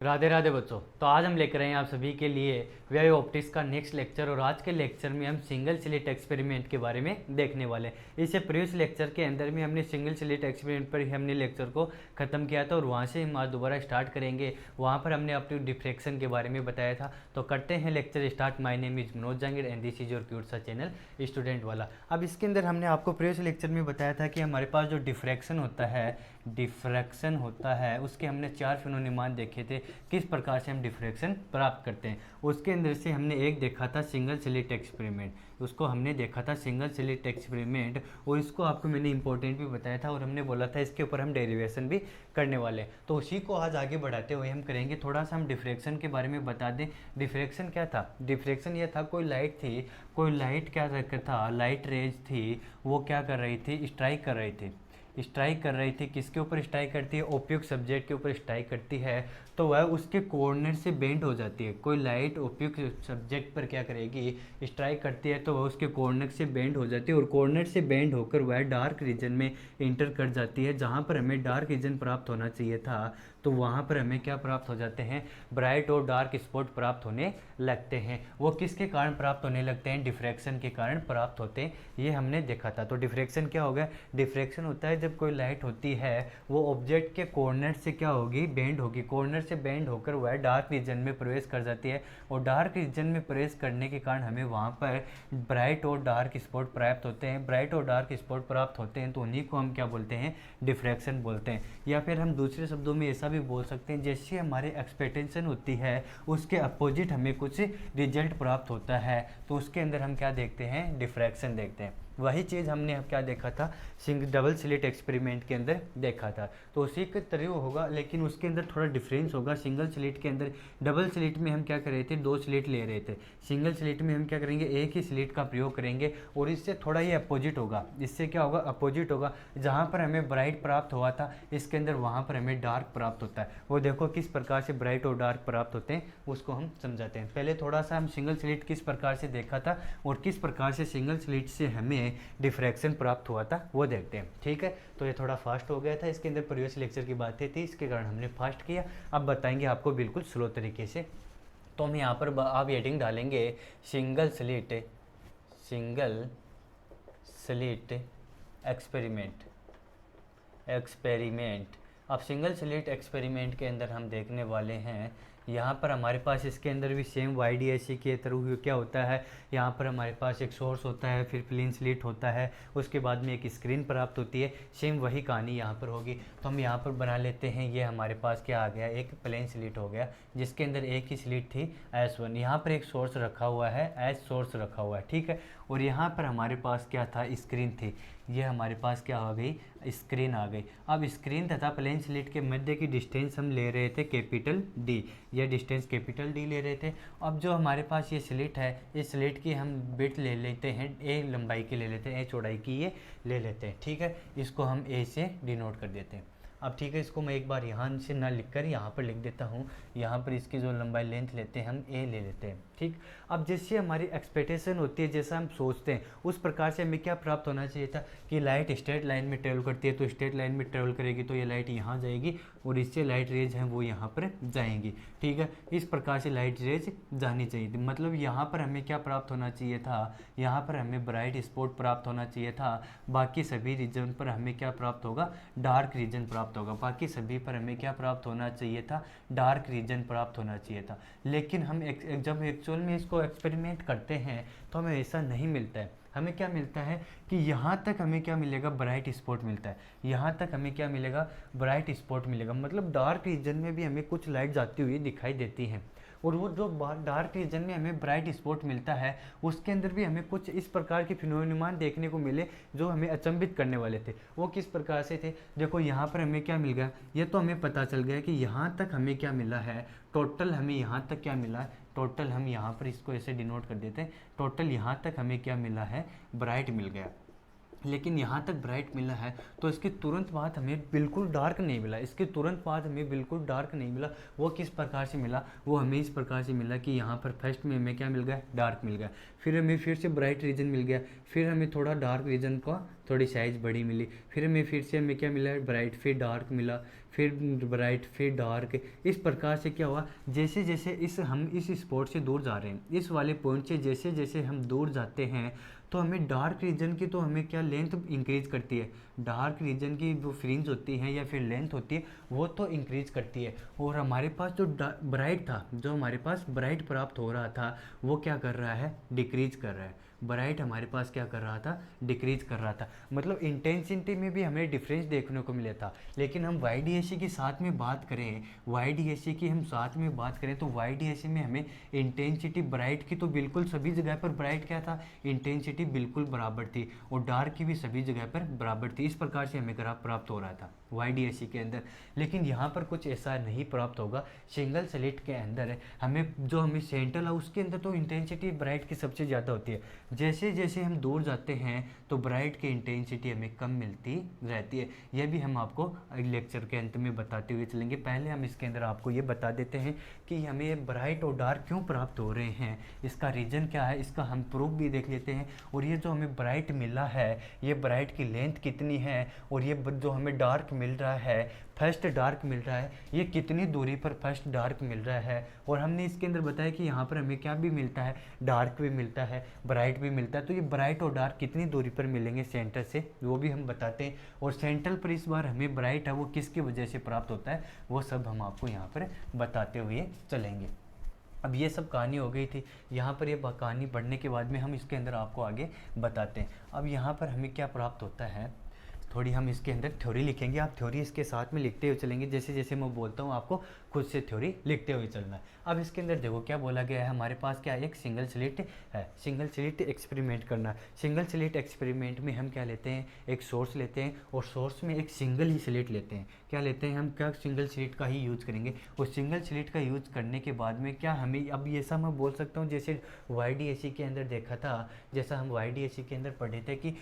राधे राधे बच्चों। तो आज हम लेकर आए हैं आप सभी के लिए वे ऑप्टिक्स का नेक्स्ट लेक्चर। और आज के लेक्चर में हम सिंगल स्लिट एक्सपेरिमेंट के बारे में देखने वाले हैं। इससे प्रीवियस लेक्चर के अंदर में हमने सिंगल स्लिट एक्सपेरिमेंट पर ही हमने लेक्चर को ख़त्म किया था और वहाँ से हम आज दोबारा स्टार्ट करेंगे। वहाँ पर हमने अपनी डिफ्रैक्शन के बारे में बताया था। तो करते हैं lecture start. My name is Manoj Jahangir and this is your cute सा चैनल स्टूडेंट वाला। अब इसके अंदर हमने आपको प्रीवियस लेक्चर में बताया था कि हमारे पास जो डिफ्रैक्शन होता है उसके हमने 4 फिनोमेना देखे थे, किस प्रकार से हम डिफ्रैक्शन प्राप्त करते हैं। उसके अंदर से हमने एक देखा था single slit experiment, single slit experiment. और इसको आपको मैंने इंपॉर्टेंट भी बताया था और हमने बोला था इसके ऊपर हम डेरिवेशन भी करने वाले हैं। तो उसी को आज आगे बढ़ाते हुए हम करेंगे। थोड़ा सा हम डिफ्रैक्शन के बारे में बता दें। डिफ्रैक्शन क्या था? डिफ्रैक्शन ये था, कोई लाइट थी, कोई लाइट क्या था, लाइट रेज थी, वो क्या कर रही थी, स्ट्राइक कर रही थी। किसके ऊपर स्ट्राइक करती है? ओप्यूक सब्जेक्ट के ऊपर स्ट्राइक करती है तो वह उसके कॉर्नर से बेंड हो जाती है। कोई लाइट ओप्यूक सब्जेक्ट पर क्या करेगी? स्ट्राइक करती है तो वह उसके कॉर्नर से बेंड हो जाती है और कॉर्नर से बेंड होकर वह डार्क रीजन में इंटर कर जाती है। जहाँ पर हमें डार्क रीजन प्राप्त होना चाहिए था तो वहाँ पर हमें क्या प्राप्त हो जाते हैं? ब्राइट और डार्क स्पॉट प्राप्त होने लगते हैं। वो किसके कारण प्राप्त होने लगते हैं? डिफ्रैक्शन के कारण प्राप्त होते हैं। ये हमने देखा था। तो डिफ्रैक्शन क्या होगा? डिफ्रैक्शन होता है जब कोई लाइट होती है वो ऑब्जेक्ट के कॉर्नर से क्या होगी? बेंड होगी। कॉर्नर से बेंड होकर वह डार्क रीजन में प्रवेश कर जाती है और डार्क रीजन में प्रवेश करने के कारण हमें वहाँ पर ब्राइट और डार्क स्पॉट प्राप्त होते हैं। ब्राइट और डार्क स्पॉट प्राप्त होते हैं तो उन्हीं को हम क्या बोलते हैं? डिफ्रैक्शन बोलते हैं। या फिर हम दूसरे शब्दों में ऐसा भी बोल सकते हैं, जैसे हमारे एक्सपेक्टेशन होती है उसके अपोजिट हमें कुछ रिजल्ट प्राप्त होता है तो उसके अंदर हम क्या देखते हैं? डिफ्रैक्शन देखते हैं। वही चीज़ हमने अब क्या देखा था? डबल स्लिट एक्सपेरिमेंट के अंदर देखा था। तो उसी के तरह होगा लेकिन उसके अंदर थोड़ा डिफरेंस होगा। सिंगल स्लिट के अंदर, डबल स्लिट में हम क्या कर रहे थे? 2 स्लिट ले रहे थे। सिंगल स्लिट में हम क्या करेंगे? एक ही स्लिट का प्रयोग करेंगे और इससे थोड़ा ये अपोजिट होगा। इससे क्या होगा? अपोजिट होगा। जहाँ पर हमें ब्राइट प्राप्त हुआ था इसके अंदर वहाँ पर हमें डार्क प्राप्त होता है। वो देखो किस प्रकार से ब्राइट और डार्क प्राप्त होते हैं उसको हम समझाते हैं। पहले थोड़ा सा हम सिंगल स्लिट किस प्रकार से देखा था और किस प्रकार से सिंगल स्लिट से हमें डिफ्रैक्शन प्राप्त हुआ था वो देखते हैं। ठीक है, तो ये थोड़ा फास्ट हो गया था। इसके अंदर प्रीवियस लेक्चर की बातें थी, इसके कारण हमने फास्ट किया। अब बताएंगे आपको बिल्कुल स्लो तरीके से। तो हम यहाँ पर आप हेडिंग डालेंगे सिंगल स्लिट एक्सपेरिमेंट। अब सिंगल स्लिट एक्सपेरिमेंट के अंदर हम देखने वाले हैं, यहाँ पर हमारे पास इसके अंदर भी सेम YDSC के थ्रू क्या होता है? यहाँ पर हमारे पास एक सोर्स होता है, फिर प्लेन स्लिट होता है, उसके बाद में एक स्क्रीन प्राप्त होती है। सेम वही कहानी यहाँ पर होगी। तो हम यहाँ पर बना लेते हैं, ये हमारे पास क्या आ गया? एक प्लेन स्लिट हो गया जिसके अंदर एक ही स्लिट थी S1। यहाँ पर एक सोर्स रखा हुआ है, एज सोर्स रखा हुआ है। ठीक है, और यहाँ पर हमारे पास क्या था? स्क्रीन थी। ये हमारे पास क्या आ गई? स्क्रीन आ गई। अब स्क्रीन तथा प्लेन स्लिट के मध्य की डिस्टेंस हम ले रहे थे कैपिटल D। यह डिस्टेंस कैपिटल D ले रहे थे। अब जो हमारे पास ये स्लिट है, इस स्लिट की हम विड्थ ले लेते हैं, A लंबाई की ले लेते हैं, A चौड़ाई की ये ले लेते हैं। ठीक है, इसको हम A से डिनोट कर देते हैं। अब ठीक है, इसको मैं एक बार यहाँ से ना लिखकर यहाँ पर लिख देता हूँ। यहाँ पर इसकी जो लंबाई लेंथ लेते हैं हम A ले लेते हैं। ठीक, अब जैसे हमारी एक्सपेक्टेशन होती है, जैसा हम सोचते हैं उस प्रकार से हमें क्या प्राप्त होना चाहिए था कि लाइट स्ट्रेट लाइन में ट्रेवल करती है तो स्ट्रेट लाइन में ट्रेवल करेगी तो ये लाइट यहाँ जाएगी और इससे लाइट रेज हैं वो यहाँ पर जाएंगी। ठीक है, इस प्रकार से लाइट रेज जानी चाहिए थी। मतलब यहाँ पर हमें क्या प्राप्त होना चाहिए था? यहाँ पर हमें ब्राइट स्पॉट प्राप्त होना चाहिए था। बाकी सभी रीजन पर हमें क्या प्राप्त होगा? डार्क रीजन प्राप्त होगा। बाकी सभी पर हमें क्या प्राप्त होना चाहिए था? डार्क रीजन प्राप्त होना चाहिए था। लेकिन हम जब एक्चुअल में इसको एक्सपेरिमेंट करते हैं तो हमें ऐसा नहीं मिलता है। हमें क्या मिलता है कि यहाँ तक हमें क्या मिलेगा? ब्राइट स्पॉट मिलता है। यहाँ तक हमें क्या मिलेगा? ब्राइट स्पॉट मिलेगा। मतलब डार्क रीजन में भी हमें कुछ लाइट जाती हुई दिखाई देती हैं और वो जो डार्क रीजन में हमें ब्राइट स्पॉट मिलता है उसके अंदर भी हमें कुछ इस प्रकार के फिनोमेना देखने को मिले जो हमें अचंभित करने वाले थे। वो किस प्रकार से थे? देखो यहाँ पर हमें क्या मिल गया? ये तो हमें पता चल गया कि यहाँ तक हमें क्या मिला है, टोटल हमें यहाँ तक क्या मिला है? टोटल हम यहाँ पर इसको ऐसे डिनोट कर देते हैं। टोटल यहाँ तक हमें क्या मिला है? ब्राइट मिल गया। लेकिन यहाँ तक ब्राइट मिला है तो इसके तुरंत बाद हमें बिल्कुल डार्क नहीं मिला। इसके तुरंत बाद हमें बिल्कुल डार्क नहीं मिला। वो किस प्रकार से मिला? वो हमें इस प्रकार से मिला कि यहाँ पर फर्स्ट में हमें क्या मिल गया? डार्क मिल गया। फिर हमें फिर से ब्राइट रीजन मिल गया। फिर हमें थोड़ा डार्क रीजन का थोड़ी साइज़ बड़ी मिली, फिर हमें क्या मिला, ब्राइट फिर डार्क मिला, फिर ब्राइट फिर डार्क। इस प्रकार से क्या हुआ, जैसे जैसे हम इस स्पॉट से दूर जा रहे हैं, इस वाले पॉइंट से जैसे जैसे हम दूर जाते हैं, तो हमें डार्क रीजन की तो हमें क्या लेंथ इंक्रीज करती है, डार्क रीजन की जो फ्रिंज होती है या फिर लेंथ होती है वो तो इंक्रीज करती है। और हमारे पास जो ब्राइट था, जो हमारे पास ब्राइट प्राप्त हो रहा था, वो क्या कर रहा है, डिक्रीज कर रहा है। ब्राइट हमारे पास क्या कर रहा था, डिक्रीज कर रहा था। मतलब इंटेंसिटी में भी हमें डिफरेंस देखने को मिला था। लेकिन हम YDAC की साथ में बात करें, YDAC की हम साथ में बात करें तो YDAC में हमें इंटेंसिटी ब्राइट की तो बिल्कुल सभी जगह पर ब्राइट क्या था, इंटेंसिटी बिल्कुल बराबर थी, और डार्क की भी सभी जगह पर बराबर थी। इस प्रकार से हमें ग्राफ प्राप्त हो रहा था YDAC के अंदर। लेकिन यहाँ पर कुछ ऐसा नहीं प्राप्त होगा। सिंगल स्लिट के अंदर हमें सेंट्रल है उसके अंदर तो इंटेंसिटी ब्राइट की सबसे ज़्यादा होती है। जैसे जैसे हम दूर जाते हैं तो ब्राइट की इंटेंसिटी हमें कम मिलती रहती है। यह भी हम आपको लेक्चर के अंत में बताते हुए चलेंगे। पहले हम इसके अंदर आपको ये बता देते हैं कि हमें ब्राइट और डार्क क्यों प्राप्त हो रहे हैं, इसका रीज़न क्या है, इसका हम प्रूफ भी देख लेते हैं। और ये जो हमें ब्राइट मिला है, ये ब्राइट की लेंथ कितनी है, और ये जो हमें डार्क मिल रहा है, फर्स्ट डार्क मिल रहा है, ये कितनी दूरी पर फर्स्ट डार्क मिल रहा है। और हमने इसके अंदर बताया कि यहाँ पर हमें क्या भी मिलता है, डार्क भी मिलता है, ब्राइट भी मिलता है। तो ये ब्राइट और डार्क कितनी दूरी पर मिलेंगे सेंटर से, वो भी हम बताते हैं। और सेंट्रल पर इस बार हमें ब्राइट है वो किसकी वजह से प्राप्त होता है, वो सब हम आपको यहाँ पर बताते हुए चलेंगे। अब ये सब कहानी हो गई थी, यहाँ पर ये कहानी पढ़ने के बाद में हम इसके अंदर आपको आगे बताते हैं। अब यहाँ पर हमें क्या प्राप्त होता है, थोड़ी हम इसके अंदर थ्योरी लिखेंगे, आप थ्योरी इसके साथ में लिखते हुए चलेंगे। जैसे जैसे मैं बोलता हूँ आपको खुद से थ्योरी लिखते हुए चलना है। अब इसके अंदर देखो क्या बोला गया है, हमारे पास क्या एक सिंगल स्लिट है, सिंगल स्लिट एक्सपेरिमेंट करना। सिंगल स्लिट एक्सपेरिमेंट में हम क्या लेते हैं, एक सोर्स लेते हैं, और सोर्स में एक सिंगल ही स्लिट लेते हैं। क्या लेते हैं हम, क्या सिंगल स्लिट का ही यूज़ करेंगे। और सिंगल स्लिट का यूज़ करने के बाद में क्या हमें, अब ये ऐसा मैं बोल सकता हूँ जैसे YDAC के अंदर देखा था, जैसा हम YDAC के अंदर पढ़े थे कि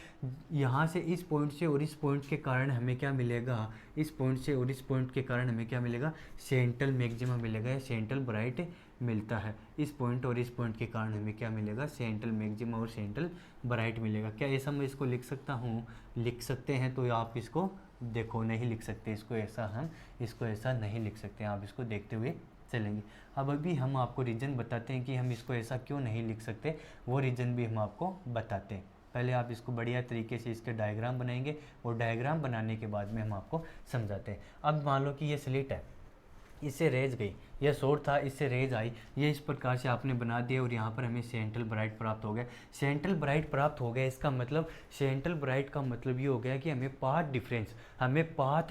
यहाँ से इस पॉइंट से और इस पॉइंट के कारण हमें क्या मिलेगा, इस पॉइंट से और इस पॉइंट के कारण हमें क्या मिलेगा, सेंट्रल मैक्सिमा मिलेगा या सेंट्रल ब्राइट मिलता है। इस पॉइंट और इस पॉइंट के कारण हमें क्या मिलेगा, सेंट्रल मैक्सिमा और सेंट्रल ब्राइट मिलेगा। क्या ऐसा मैं इसको लिख सकता हूँ, लिख सकते हैं। तो आप इसको देखो, नहीं लिख सकते इसको ऐसा, हम इसको ऐसा नहीं लिख सकते, आप इसको देखते हुए चलेंगे। अब अभी हम आपको रीज़न बताते हैं कि हम इसको ऐसा क्यों नहीं लिख सकते, वो रीज़न भी हम आपको बताते हैं। पहले आप इसको बढ़िया तरीके से इसके डायग्राम बनाएंगे, और डायग्राम बनाने के बाद में हम आपको समझाते हैं। अब मान लो कि ये स्लिट है, इससे रेज गई, यह सोर्स था, इससे रेज आई, ये इस प्रकार से आपने बना दिया, और यहाँ पर हमें सेंट्रल ब्राइट प्राप्त हो गया। सेंट्रल ब्राइट प्राप्त हो गया, इसका मतलब सेंट्रल ब्राइट का मतलब ये हो गया कि हमें पाथ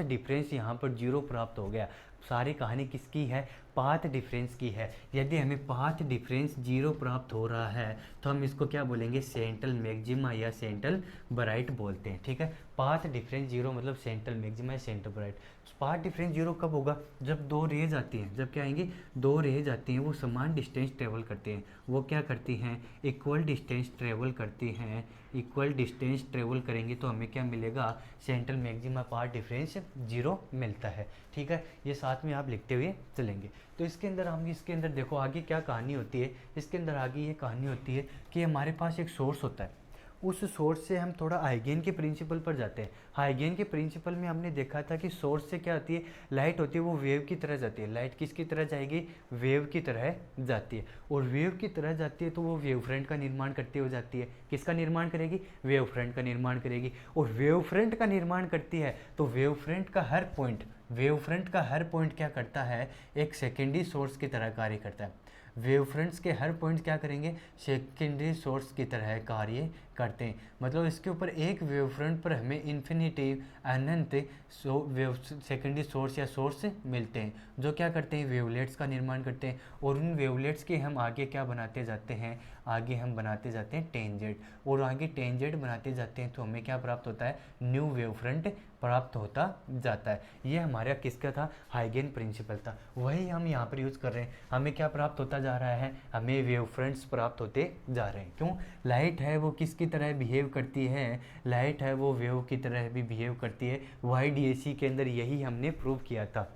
डिफरेंस यहाँ पर 0 प्राप्त हो गया। सारी कहानी किसकी है, पाथ डिफरेंस की है। यदि हमें पाथ डिफरेंस 0 प्राप्त हो रहा है तो हम इसको क्या बोलेंगे, सेंट्रल मैक्सिमा या सेंट्रल ब्राइट बोलते हैं। ठीक है, पाथ डिफरेंस 0 मतलब सेंट्रल मैक्सिमा या सेंट्रल ब्राइट। पाथ डिफरेंस 0 कब होगा, जब दो रेज आती हैं, जब क्या आएंगी, दो रेज आती हैं, वो समान डिस्टेंस ट्रेवल करते हैं। वो क्या करती हैं, इक्वल डिस्टेंस ट्रेवल करती हैं। इक्वल डिस्टेंस ट्रेवल करेंगे तो हमें क्या मिलेगा, सेंट्रल मैक्सिमा पाथ डिफरेंस 0 मिलता है। ठीक है, ये साथ में आप लिखते हुए चलेंगे। तो इसके अंदर हम इसके अंदर देखो आगे क्या कहानी होती है, इसके अंदर आगे ये कहानी होती है कि हमारे पास एक सोर्स होता है। उस सोर्स से हम थोड़ा हाइगेन के प्रिंसिपल पर जाते हैं। हाइगेन के प्रिंसिपल में हमने देखा था कि सोर्स से क्या आती है, लाइट होती है, वो वेव की तरह जाती है। लाइट किसकी तरह जाएगी, वेव की तरह जाती है। और वेव की तरह जाती है तो वो वेव फ्रंट का निर्माण करती हो जाती है। किसका निर्माण करेगी, वेव फ्रंट का निर्माण करेगी। और वेव फ्रंट का निर्माण करती है तो वेव फ्रंट का हर पॉइंट क्या करता है, एक सेकेंडरी सोर्स की तरह कार्य करता है। वेव फ्रंट्स के हर पॉइंट क्या करेंगे, सेकेंडरी सोर्स की तरह कार्य करते हैं। मतलब इसके ऊपर एक वेव फ्रंट पर हमें इन्फिनिटी अनंत सेकेंडरी सोर्स या सोर्स मिलते हैं, जो क्या करते हैं, वेवलेट्स का निर्माण करते हैं। और उन वेवलेट्स के हम आगे क्या बनाते जाते हैं, आगे हम बनाते जाते हैं टेंजेंट, और आगे टेंजेंट बनाते जाते हैं तो हमें क्या प्राप्त होता है, न्यू वेव फ्रंट प्राप्त होता जाता है। ये हमारा किसका था, हाइगेन प्रिंसिपल था। वही हम यहाँ पर यूज़ कर रहे हैं। हमें क्या प्राप्त होता जा रहा है, हमें वेव फ्रंट्स प्राप्त होते जा रहे हैं। क्यों, लाइट है वो किसकी तरह बिहेव करती है, लाइट है वो वेव की तरह भी बिहेव करती है। YDAC के अंदर यही हमने प्रूव किया था।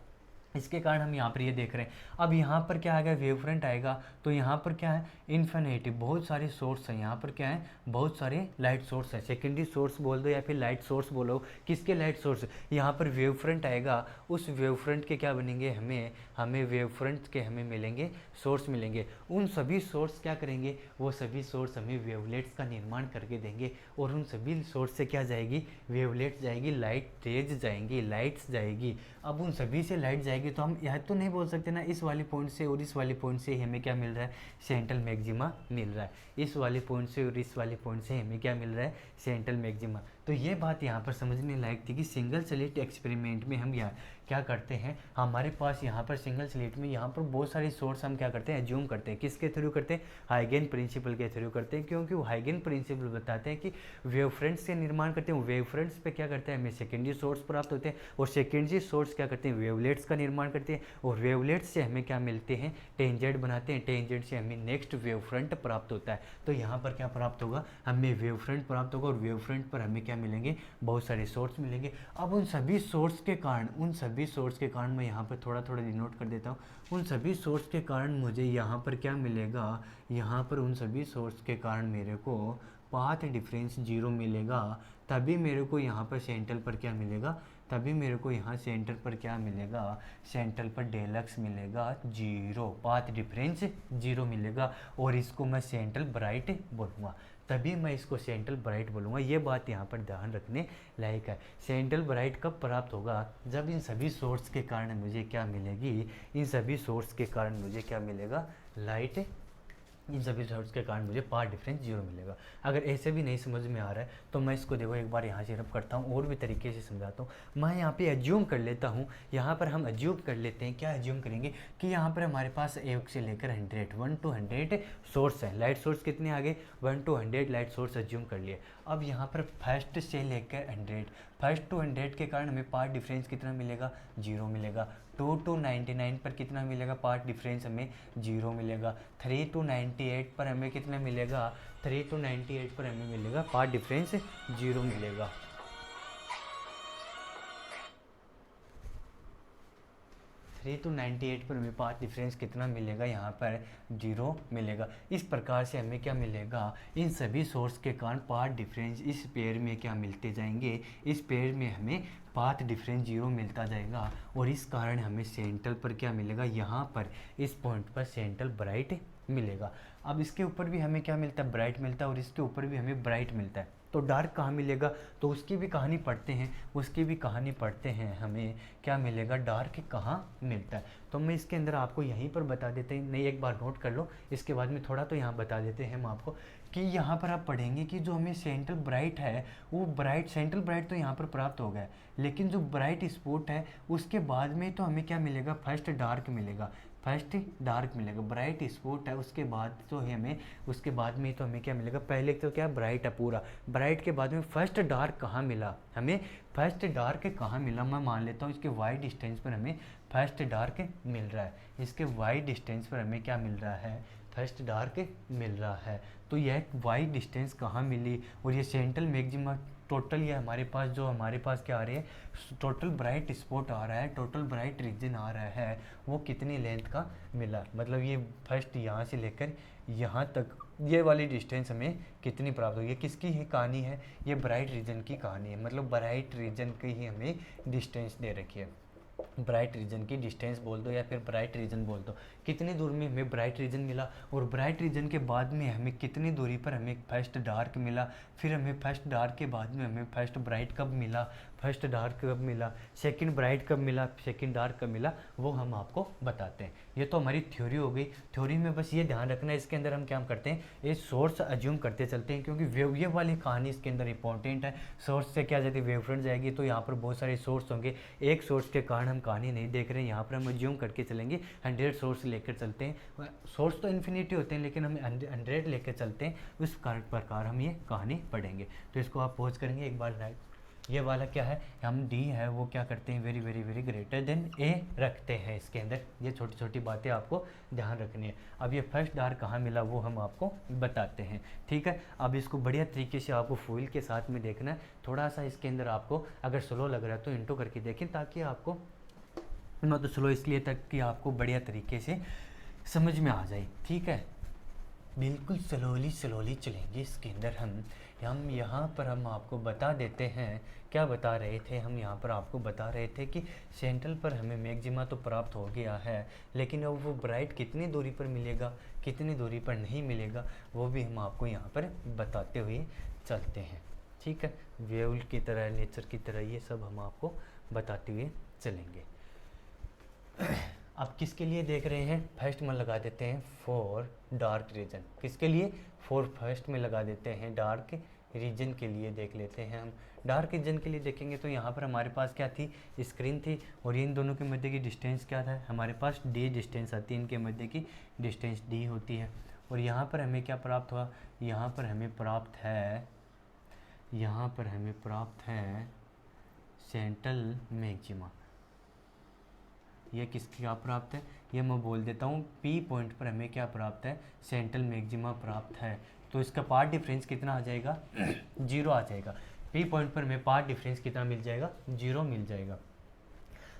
इसके कारण हम यहाँ पर ये देख रहे हैं। अब यहाँ पर क्या आएगा, वेव फ्रंट आएगा, तो यहाँ पर क्या है, इन्फिनिटी, बहुत सारे सोर्स हैं। यहाँ पर क्या है, बहुत सारे लाइट सोर्स है, सेकेंडरी सोर्स बोल दो या फिर लाइट सोर्स बोलो। किसके लाइट सोर्स, यहाँ पर वेव फ्रंट आएगा, उस वेव फ्रंट के क्या बनेंगे, हमें हमें वेव फ्रंट के हमें मिलेंगे सोर्स मिलेंगे। उन सभी सोर्स क्या करेंगे, वो सभी सोर्स हमें वेवलेट्स का निर्माण करके देंगे, और उन सभी सोर्स से क्या जाएगी, वेवलेट्स जाएगी, लाइट रेज जाएंगी, लाइट्स जाएगी। अब उन सभी से लाइट जाएगी तो हम यह तो नहीं बोल सकते ना इस वाले पॉइंट से और इस वाले पॉइंट से हमें क्या मिल रहा है, सेंट्रल मैक्सिमा मिल रहा है। इस वाले पॉइंट से और इस वाले पॉइंट से हमें क्या मिल रहा है, सेंट्रल मैक्सिमा। तो ये बात यहाँ पर समझने लायक थी कि सिंगल स्लिट एक्सपेरिमेंट में हम यहाँ क्या करते हैं, हमारे पास यहाँ पर सिंगल स्लिट में यहाँ पर बहुत सारे सोर्स हम क्या करते हैं, एज्यूम करते हैं। किसके थ्रू करते हैं, हाइगेन प्रिंसिपल के थ्रू करते हैं, क्योंकि वो हाइगेन प्रिंसिपल बताते हैं कि वेव फ्रंट्स से निर्माण करते हैं, वेव फ्रंट्स पे क्या करते हैं, हमें सेकेंडरी सोर्स प्राप्त होते हैं, और सेकेंडरी सोर्स क्या करते हैं, वेवलेट्स का निर्माण करते हैं, और वेवलेट्स से हमें क्या मिलते हैं, टेंजेंट बनाते हैं, टेंजेंट से हमें नेक्स्ट वेव फ्रंट प्राप्त होता है। तो यहाँ पर क्या प्राप्त होगा, हमें वेव फ्रंट प्राप्त होगा, और वेव फ्रंट पर हमें क्या मिलेंगे, बहुत सारे सोर्स मिलेंगे। अब उन सभी सोर्स के कारण मैं यहाँ पर थोड़ा थोड़ा डिनोट कर देता हूँ। उन सभी सोर्स के कारण मुझे यहाँ पर क्या मिलेगा, यहाँ पर उन सभी सोर्स के कारण मेरे को पाथ डिफरेंस 0 मिलेगा। तभी मेरे को यहाँ पर सेंट्रल पर क्या मिलेगा, तभी मेरे को यहाँ सेंटर पर क्या मिलेगा, सेंट्रल पर डेल एक्स मिलेगा 0, पाथ डिफरेंस 0 मिलेगा, और इसको मैं सेंट्रल ब्राइट बोलूँगा। तभी मैं इसको सेंट्रल ब्राइट बोलूँगा। ये बात यहाँ पर ध्यान रखने लायक है। सेंट्रल ब्राइट कब प्राप्त होगा, जब इन सभी सोर्स के कारण मुझे क्या मिलेगी, इन सभी सोर्स के कारण मुझे क्या मिलेगा, लाइट। इन सभी सोर्स के कारण मुझे पाथ डिफरेंस 0 मिलेगा। अगर ऐसे भी नहीं समझ में आ रहा है तो मैं इसको देखो एक बार यहाँ से रब करता हूँ और भी तरीके से समझाता हूँ। मैं यहाँ पे एज्यूम कर लेता हूँ, यहाँ पर हम एज्यूम कर लेते हैं, क्या एज्यूम करेंगे कि यहाँ पर हमारे पास 1 से लेकर 100 to 100 सोर्स है। लाइट सोर्स कितने आगे, 1 to 100 लाइट सोर्स एज्यूम कर लिए। अब यहाँ पर फर्स्ट से लेकर 100, फर्स्ट टू 100 के कारण हमें पाथ डिफरेंस कितना मिलेगा, 0 मिलेगा। 2 to 99 पर कितना मिलेगा, पाथ डिफरेंस हमें 0 मिलेगा। 3 to 98 पर हमें कितना मिलेगा, 3 to 98 पर हमें मिलेगा पाथ डिफरेंस 0 मिलेगा। 3 to 98 पर हमें पाथ डिफरेंस कितना मिलेगा, यहाँ पर 0 मिलेगा। इस प्रकार से हमें क्या मिलेगा, इन सभी सोर्स के कारण पाथ डिफरेंस इस पेयर में क्या मिलते जाएंगे, इस पेयर में हमें पाथ डिफरेंस 0 मिलता जाएगा, और इस कारण हमें सेंट्रल पर क्या मिलेगा, यहाँ पर इस पॉइंट पर सेंट्रल ब्राइट मिलेगा। अब इसके ऊपर भी हमें क्या मिलता है, ब्राइट मिलता है, और इसके ऊपर भी हमें ब्राइट मिलता है। तो डार्क कहाँ मिलेगा, तो उसकी भी कहानी पढ़ते हैं, हमें क्या मिलेगा, डार्क कहाँ मिलता है। तो मैं इसके अंदर आपको यहीं पर बता देते हैं, नहीं एक बार नोट कर लो, इसके बाद में थोड़ा तो यहाँ बता देते हैं हम आपको कि यहाँ पर आप पढ़ेंगे कि जो हमें सेंट्रल ब्राइट है वो सेंट्रल ब्राइट तो यहाँ पर प्राप्त हो गया है, लेकिन जो ब्राइट स्पॉट है उसके बाद में तो हमें क्या मिलेगा, फर्स्ट डार्क मिलेगा, ब्राइट स्पॉट है, उसके बाद तो हमें उसके बाद में तो हमें क्या मिलेगा, पहले तो क्या ब्राइट है पूरा, ब्राइट के बाद में फर्स्ट डार्क कहाँ मिला, हमें फर्स्ट डार्क कहाँ मिला, मैं मान लेता हूँ इसके वाई डिस्टेंस पर हमें फर्स्ट डार्क मिल रहा है, इसके वाई डिस्टेंस पर हमें क्या मिल रहा है, फर्स्ट डार्क मिल रहा है। तो यह वाई डिस्टेंस कहाँ मिली, और ये सेंट्रल मैक्सिमा टोटल, ये हमारे पास क्या आ रही है, टोटल ब्राइट स्पॉट आ रहा है, टोटल ब्राइट रीजन आ रहा है, वो कितनी लेंथ का मिला, मतलब ये फर्स्ट यहाँ से लेकर यहाँ तक ये वाली डिस्टेंस हमें कितनी प्राप्त हुई है, किसकी ही कहानी है, ये ब्राइट रीजन की कहानी है, मतलब ब्राइट रीजन की ही हमें डिस्टेंस दे रखी है। ब्राइट रीजन की डिस्टेंस बोल दो या फिर ब्राइट रीजन बोल दो, कितनी दूर में हमें ब्राइट रीजन मिला, और ब्राइट रीजन के बाद में हमें कितनी दूरी पर हमें फर्स्ट डार्क मिला, फिर हमें फर्स्ट डार्क के बाद में हमें फर्स्ट ब्राइट कब मिला, फर्स्ट डार्क कब मिला, सेकंड ब्राइट कब मिला, सेकंड डार्क कब मिला, वो हम आपको बताते हैं। ये तो हमारी थ्योरी हो गई। थ्योरी में बस ये ध्यान रखना है, इसके अंदर हम क्या करते हैं, ये सोर्स अज्यूम करते चलते हैं, क्योंकि वेव ये वाली कहानी इसके अंदर इंपॉर्टेंट है। सोर्स से क्या जाती है, वेव फ्रंट जाएगी, तो यहाँ पर बहुत सारे सोर्स होंगे, एक सोर्स के कारण हम कहानी नहीं देख रहे हैं, यहाँ पर हम अज्यूम करके चलेंगे, 100 सोर्स लेकर चलते हैं। सोर्स तो इन्फिनिटी होते हैं, लेकिन हम 100 लेकर चलते हैं, उस प्रकार हम ये कहानी पढ़ेंगे। तो इसको आप पॉज करेंगे एक बार, राइट, ये वाला क्या है, हम डी है वो क्या करते हैं, very very very greater than A रखते हैं इसके अंदर। ये छोटी छोटी बातें आपको ध्यान रखनी है। अब ये फर्स्ट डार्क कहाँ मिला वो हम आपको बताते हैं, ठीक है। अब इसको बढ़िया तरीके से आपको फॉइल के साथ में देखना है, थोड़ा सा इसके अंदर आपको अगर स्लो लग रहा है तो इंटू करके देखें, ताकि आपको मैं तो स्लो इसलिए तक कि आपको बढ़िया तरीके से समझ में आ जाए, ठीक है। बिल्कुल स्लोली चलेंगे इसके अंदर। हम यहाँ पर हम आपको बता देते हैं, क्या बता रहे थे हम यहाँ पर आपको बता रहे थे कि सेंट्रल पर हमें मैक्सिमा तो प्राप्त हो गया है, लेकिन अब वो ब्राइट कितनी दूरी पर मिलेगा, कितनी दूरी पर नहीं मिलेगा, वो भी हम आपको यहाँ पर बताते हुए चलते हैं, ठीक है। वेव की तरह, नेचर की तरह ये सब हम आपको बताते हुए चलेंगे। अब किसके लिए देख रहे हैं, फर्स्ट में लगा देते हैं फॉर डार्क रीजन। किसके लिए, फॉर फर्स्ट में लगा देते हैं डार्क रीजन के लिए देख लेते हैं हम। डार्क रीजन के लिए देखेंगे तो यहाँ पर हमारे पास क्या थी, स्क्रीन थी, और इन दोनों के मध्य की डिस्टेंस क्या था, हमारे पास डी डिस्टेंस आती है, इनके मध्य की डिस्टेंस डी होती है। और यहाँ पर हमें क्या प्राप्त हुआ, यहाँ पर हमें प्राप्त है, यहाँ पर हमें प्राप्त है सेंट्रल मैक्सिमा। ये किसकी क्या प्राप्त है, ये मैं बोल देता हूँ, पी पॉइंट पर हमें क्या प्राप्त है, सेंट्रल मैक्सिमा प्राप्त है। तो इसका पाथ डिफरेंस कितना आ जाएगा, 0 आ जाएगा। पी पॉइंट पर हमें पाथ डिफरेंस कितना मिल जाएगा, 0 मिल जाएगा।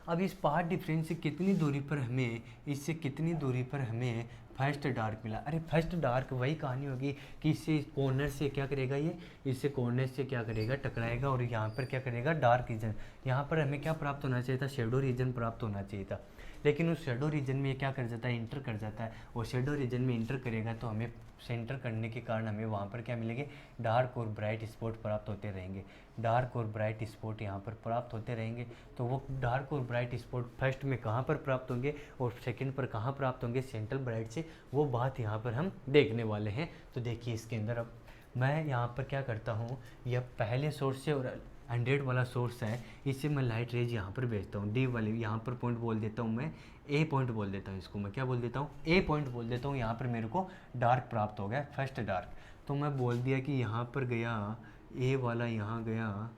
अब इस पाथ डिफरेंस से कितनी दूरी पर हमें, इससे कितनी दूरी पर हमें फर्स्ट डार्क मिला। अरे फर्स्ट डार्क वही कहानी होगी कि इससे कॉर्नर से क्या करेगा, ये इससे कॉर्नर से क्या करेगा, टकराएगा, और यहाँ पर क्या करेगा, डार्क रीजन। यहाँ पर हमें क्या प्राप्त होना चाहिए था, शेडो रीजन प्राप्त होना चाहिए था, लेकिन उस शेडो रीजन में क्या कर जाता है, इंटर कर जाता है। और शेडो रीजन में इंटर करेगा तो हमें सेंटर करने के कारण हमें वहाँ पर क्या मिलेंगे, डार्क और ब्राइट स्पॉट प्राप्त होते रहेंगे। डार्क और ब्राइट स्पॉट यहाँ पर प्राप्त होते रहेंगे। तो वो डार्क और ब्राइट स्पॉट फर्स्ट में कहाँ पर प्राप्त होंगे और सेकंड पर कहाँ प्राप्त होंगे, सेंट्रल ब्राइट से, वो बात यहाँ पर हम देखने वाले हैं। तो देखिए इसके अंदर अब मैं यहाँ पर क्या करता हूँ, यह पहले सोर्स से और 100 वाला सोर्स है, इससे मैं लाइट रेज यहाँ पर भेजता हूँ। डी वाले यहाँ पर पॉइंट बोल देता हूँ मैं, ए पॉइंट बोल देता हूँ, इसको मैं क्या बोल देता हूँ, ए पॉइंट बोल देता हूँ। यहाँ पर मेरे को डार्क प्राप्त हो गया, फर्स्ट डार्क। तो मैं बोल दिया कि यहाँ पर गया ए वाला, यहाँ गया,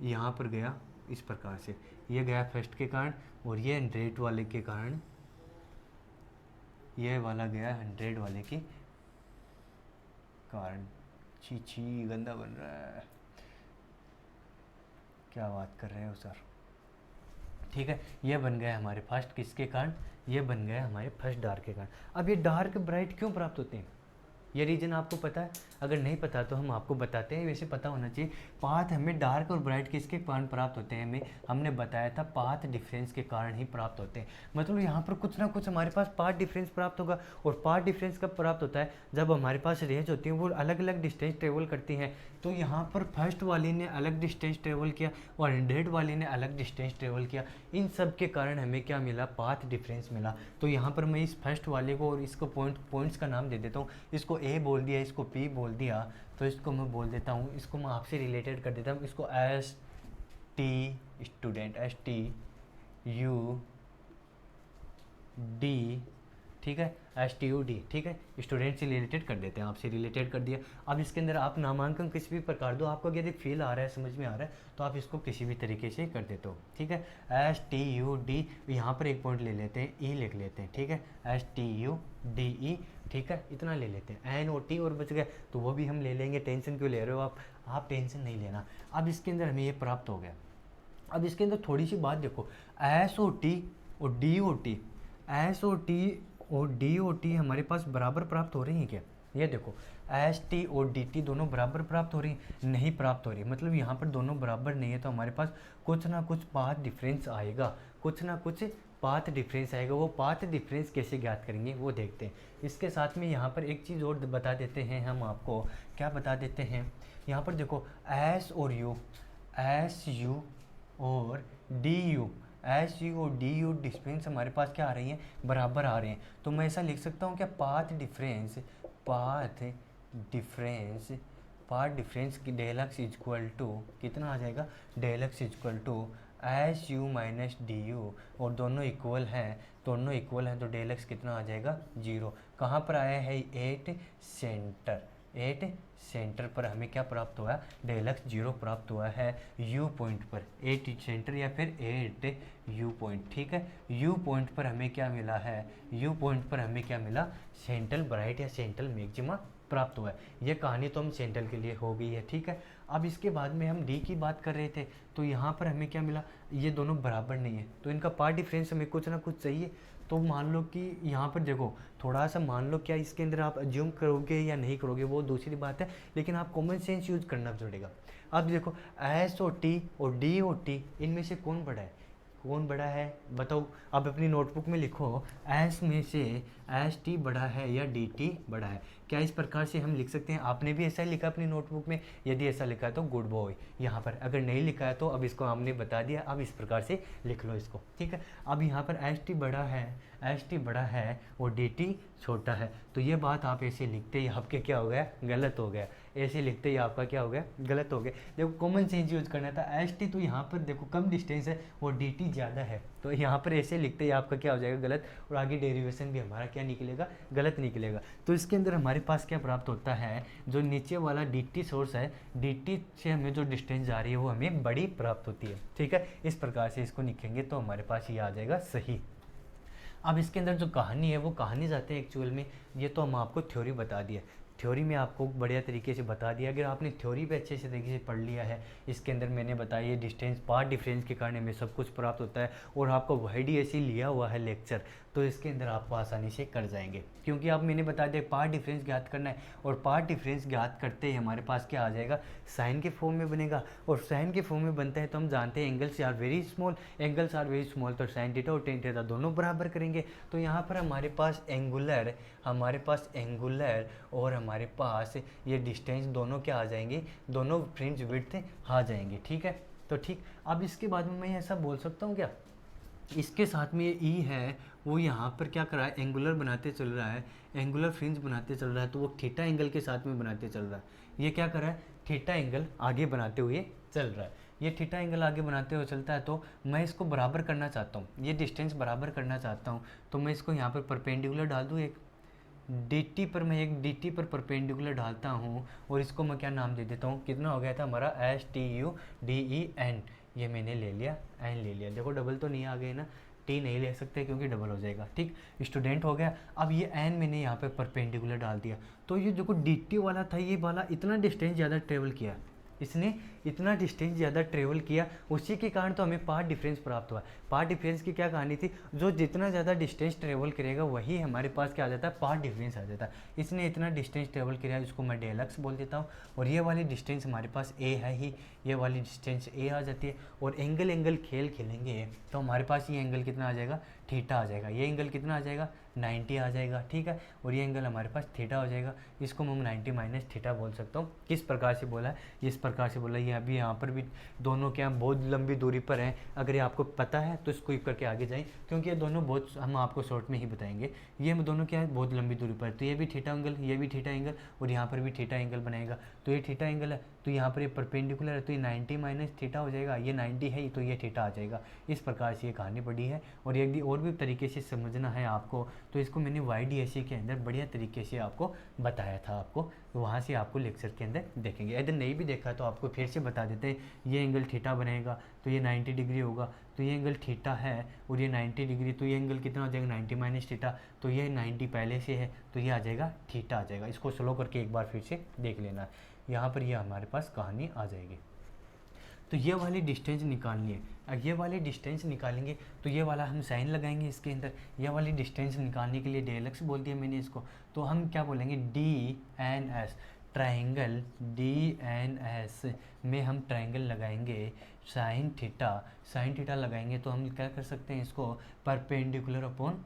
यहाँ पर गया इस प्रकार से, ये गया फर्स्ट के कारण, और ये 100 वाले के कारण, ये वाला गया 100 वाले के कारण। छी छी गंदा बन रहा है, क्या बात कर रहे हो सर, ठीक है। ये बन गया हमारे फर्स्ट किसके कारण, ये बन गया हमारे फर्स्ट डार्क के कारण। अब ये डार्क ब्राइट क्यों प्राप्त होते हैं, ये रीजन आपको पता है, अगर नहीं पता तो हम आपको बताते हैं, वैसे पता होना चाहिए। पाथ हमें डार्क और ब्राइट किसके कारण प्राप्त होते हैं, हमने बताया था पाथ डिफरेंस के कारण ही प्राप्त होते हैं। मतलब यहाँ पर कुछ ना कुछ हमारे पास पाथ डिफरेंस प्राप्त होगा। और पाथ डिफरेंस कब प्राप्त होता है, जब हमारे पास रेंज होती है वो अलग अलग डिस्टेंस ट्रेवल करती हैं। तो यहाँ पर फर्स्ट वाले ने अलग डिस्टेंस ट्रेवल किया और 100 वाले ने अलग डिस्टेंस ट्रेवल किया, इन सब के कारण हमें क्या मिला, पाथ डिफरेंस मिला। तो यहाँ पर मैं इस फर्स्ट वाले को और इसको पॉइंट्स का नाम दे देता हूँ। इसको ए बोल दिया, इसको पी बोल दिया, तो इसको मैं बोल देता हूँ, इसको मैं आपसे रिलेटेड कर देता हूँ, इसको S T student, S T U D, ठीक है, एस टी यू डी, ठीक है, स्टूडेंट से रिलेटेड कर देते हैं, आपसे रिलेटेड कर दिया। अब इसके अंदर आप नामांकन किसी भी प्रकार दो, आपको यदि फील आ रहा है, समझ में आ रहा है, तो आप इसको किसी भी तरीके से कर देते हो, ठीक है। एस टी यू डी, यहाँ पर एक पॉइंट ले लेते हैं, ई लिख लेते हैं, ठीक है, S T U D E, ठीक है, इतना ले लेते हैं। एन ओ टी और बच गया तो वो भी हम ले लेंगे, टेंशन क्यों ले रहे हो आप टेंशन नहीं लेना। अब इसके अंदर हमें ये प्राप्त हो गया। अब इसके अंदर थोड़ी सी बात देखो, एस ओ टी और D O T, S O T और डी ओ टी हमारे पास बराबर प्राप्त हो रही हैं क्या, ये देखो, एस टी और डी टी दोनों बराबर प्राप्त हो रही हैं, नहीं प्राप्त हो रही, मतलब यहाँ पर दोनों बराबर नहीं है। तो हमारे पास कुछ ना कुछ पाथ डिफरेंस आएगा, कुछ ना कुछ पाथ डिफरेंस आएगा। वो पाथ डिफरेंस कैसे ज्ञात करेंगे वो देखते हैं। इसके साथ में यहाँ पर एक चीज़ और बता देते हैं हम आपको, क्या बता देते हैं, यहाँ पर देखो एस और यू, एस यू और डी यू, एस यू और डी यू डिस्टेंस हमारे पास क्या आ रही हैं, बराबर आ रहे हैं। तो मैं ऐसा लिख सकता हूँ क्या, पाथ डिफरेंस की डेल एक्स इक्वल टू कितना आ जाएगा, del X equal to S U minus D U, और दोनों इक्वल हैं, तो डेल एक्स कितना आ जाएगा, 0। कहाँ पर आया है, 8 सेंटर पर हमें क्या प्राप्त हुआ, डेल एक्स 0 प्राप्त हुआ है यू पॉइंट पर, 8 सेंटर या फिर 8 यू पॉइंट, ठीक है। यू पॉइंट पर हमें क्या मिला है, यू पॉइंट पर हमें क्या मिला, सेंट्रल ब्राइट या सेंट्रल मैक्सिमा प्राप्त हुआ है। ये कहानी तो हम सेंट्रल के लिए हो गई है, ठीक है। अब इसके बाद में हम डी की बात कर रहे थे, तो यहाँ पर हमें क्या मिला, ये दोनों बराबर नहीं है, तो इनका पार्ट डिफरेंस हमें कुछ ना कुछ चाहिए। तो मान लो कि यहाँ पर देखो, थोड़ा सा मान लो, क्या इसके अंदर आप अज्यूम करोगे या नहीं करोगे वो दूसरी बात है, लेकिन आप कॉमन सेंस यूज करना पड़ेगा। अब देखो, एस और टी और डी और टी, इनमें से कौन बड़ा है, कौन बड़ा है बताओ। अब अपनी नोटबुक में लिखो, एस में से एस टी बड़ा है या डी टी बड़ा है। क्या इस प्रकार से हम लिख सकते हैं? आपने भी ऐसा लिखा अपनी नोटबुक में? यदि ऐसा लिखा है तो गुड बॉय यहाँ पर, अगर नहीं लिखा है तो अब इसको हमने बता दिया, अब इस प्रकार से लिख लो इसको, ठीक है। अब यहाँ पर एस टी बड़ा है, एस टी बड़ा है और डी टी छोटा है, तो ये बात आप ऐसे लिखते ही आपके क्या हो गया, गलत हो गया। ऐसे लिखते ही आपका क्या हो गया, गलत हो गया। देखो कॉमन सेंस यूज करना था, एस टी तो यहाँ पर देखो कम डिस्टेंस है और डी टी ज़्यादा है, तो यहाँ पर ऐसे लिखते ही आपका क्या हो जाएगा, गलत, और आगे डेरिवेशन भी हमारा क्या निकलेगा, गलत निकलेगा। तो इसके अंदर हमारे पास क्या प्राप्त होता है, जो नीचे वाला डी टी सोर्स है, डी टी से हमें जो डिस्टेंस जा रही है वो हमें बड़ी प्राप्त होती है, ठीक है। इस प्रकार से इसको लिखेंगे तो हमारे पास ये आ जाएगा सही। अब इसके अंदर जो कहानी है वो कहानी जाते हैं एक्चुअल में, ये तो हम आपको थ्योरी बता दिया, थ्योरी में आपको बढ़िया तरीके से बता दिया। अगर आपने थ्योरी पे अच्छे से तरीके से पढ़ लिया है, इसके अंदर मैंने बताया ये डिस्टेंस पार्ट डिफरेंस के कारण हमें सब कुछ प्राप्त होता है, और आपको YDAC लिया हुआ है लेक्चर, तो इसके अंदर आपको आसानी से कर जाएंगे, क्योंकि अब मैंने बता दिया पार्ट डिफरेंस ज्ञात करना है, और पार्ट डिफरेंस ज्ञात करते ही हमारे पास क्या आ जाएगा, साइन के फॉर्म में बनेगा, और साइन के फॉर्म में बनता है तो हम जानते हैं angles are very small, angles are very small, तो साइन थीटा और टेन थीटा दोनों बराबर करेंगे। तो यहाँ पर हमारे पास एंगुलर और हमारे पास ये डिस्टेंस दोनों क्या आ जाएंगे, दोनों फ्रिंज विड्थ आ जाएंगे, ठीक है। तो ठीक, अब इसके बाद में मैं ऐसा बोल सकता हूँ क्या, इसके साथ में ये ई है वो यहाँ पर क्या कर रहा है, एंगुलर बनाते चल रहा है, एंगुलर फ्रिंज बनाते चल रहा है, तो वो थीटा एंगल के साथ में बनाते चल रहा है। ये क्या कर रहा है, थीटा एंगल आगे बनाते हुए चल रहा है, ये थीटा एंगल आगे बनाते हुए चलता है। तो मैं इसको बराबर करना चाहता हूँ, ये डिस्टेंस बराबर करना चाहता हूँ, तो मैं इसको यहाँ पर परपेंडिकुलर डाल दूँ, एक dt पर मैं एक dt पर परपेंडिकुलर डालता हूँ, और इसको मैं क्या नाम दे देता हूँ, कितना हो गया था हमारा, STUDEN, ये मैंने ले लिया, एन ले लिया। देखो डबल तो नहीं आ गए ना, टी नहीं ले सकते क्योंकि डबल हो जाएगा, ठीक, स्टूडेंट हो गया। अब ये एन मैंने यहाँ पे परपेंडिकुलर डाल दिया, तो ये जो dt वाला था, ये वाला इतना डिस्टेंस ज़्यादा ट्रेवल किया, इसने इतना डिस्टेंस ज़्यादा ट्रेवल किया, उसी के कारण तो हमें पार्ट डिफरेंस प्राप्त हुआ। पार्ट डिफरेंस की क्या कहानी थी, जो जितना ज़्यादा डिस्टेंस ट्रेवल करेगा वही हमारे पास क्या आ जाता है, पार्ट डिफरेंस आ जाता है। इसने इतना डिस्टेंस ट्रेवल किया, इसको मैं डेलक्स बोल देता हूँ, और ये वाली डिस्टेंस हमारे पास ए है ही, ये वाली डिस्टेंस ए आ जाती है। और एंगल खेल खेलेंगे तो हमारे पास ये एंगल कितना आ जाएगा, थीटा आ जाएगा, ये एंगल कितना आ जाएगा, 90 आ जाएगा, ठीक है। और ये एंगल हमारे पास थीटा हो जाएगा, इसको मैं 90 माइनस थीटा बोल सकता हूँ। किस प्रकार से बोला है, इस प्रकार से बोला। ये अभी यहाँ पर भी दोनों क्या बहुत लंबी दूरी पर हैं, अगर ये आपको पता है तो इसको करके आगे जाएं, क्योंकि ये दोनों बहुत, हम आपको शॉर्ट में ही बताएंगे, ये दोनों क्या है, बहुत लंबी दूरी पर। तो ये भी थीटा एंगल, ये भी थीटा एंगल, और यहाँ पर भी थीटा एंगल बनेगा। तो ये थीटा एंगल है, तो यहाँ पर ये परपेंडिकुलर है, तो ये 90 माइनस थीटा हो जाएगा, ये 90 है तो ये थीटा आ जाएगा। इस प्रकार से ये कहानी पड़ी है, और यदि और भी तरीके से समझना है आपको तो इसको मैंने YDAC के अंदर बढ़िया तरीके से आपको बताया था, आपको वहाँ से आपको लेक्चर के अंदर देखेंगे। यदि नहीं भी देखा तो आपको फिर से बता देते हैं, ये एंगल थीटा बनेगा तो ये 90 डिग्री होगा, तो ये एंगल थीटा है और ये 90 डिग्री, तो ये एंगल कितना हो जाएगा, 90 माइनस थीटा, तो ये 90 पहले से है तो ये आ जाएगा थीटा आ जाएगा। इसको स्लो करके एक बार फिर से देख लेना, यहाँ पर ये हमारे पास कहानी आ जाएगी। तो ये वाली डिस्टेंस निकालनी है, अब ये वाली डिस्टेंस निकालेंगे तो ये वाला हम साइन लगाएंगे इसके अंदर। ये वाली डिस्टेंस निकालने के लिए डेलक्स बोल दिया मैंने इसको, तो हम क्या बोलेंगे, DNS, ट्राइंगल DNS में हम ट्राइंगल लगाएंगे साइन थीटा लगाएंगे, तो हम क्या कर सकते हैं, इसको परपेंडिकुलर अपॉन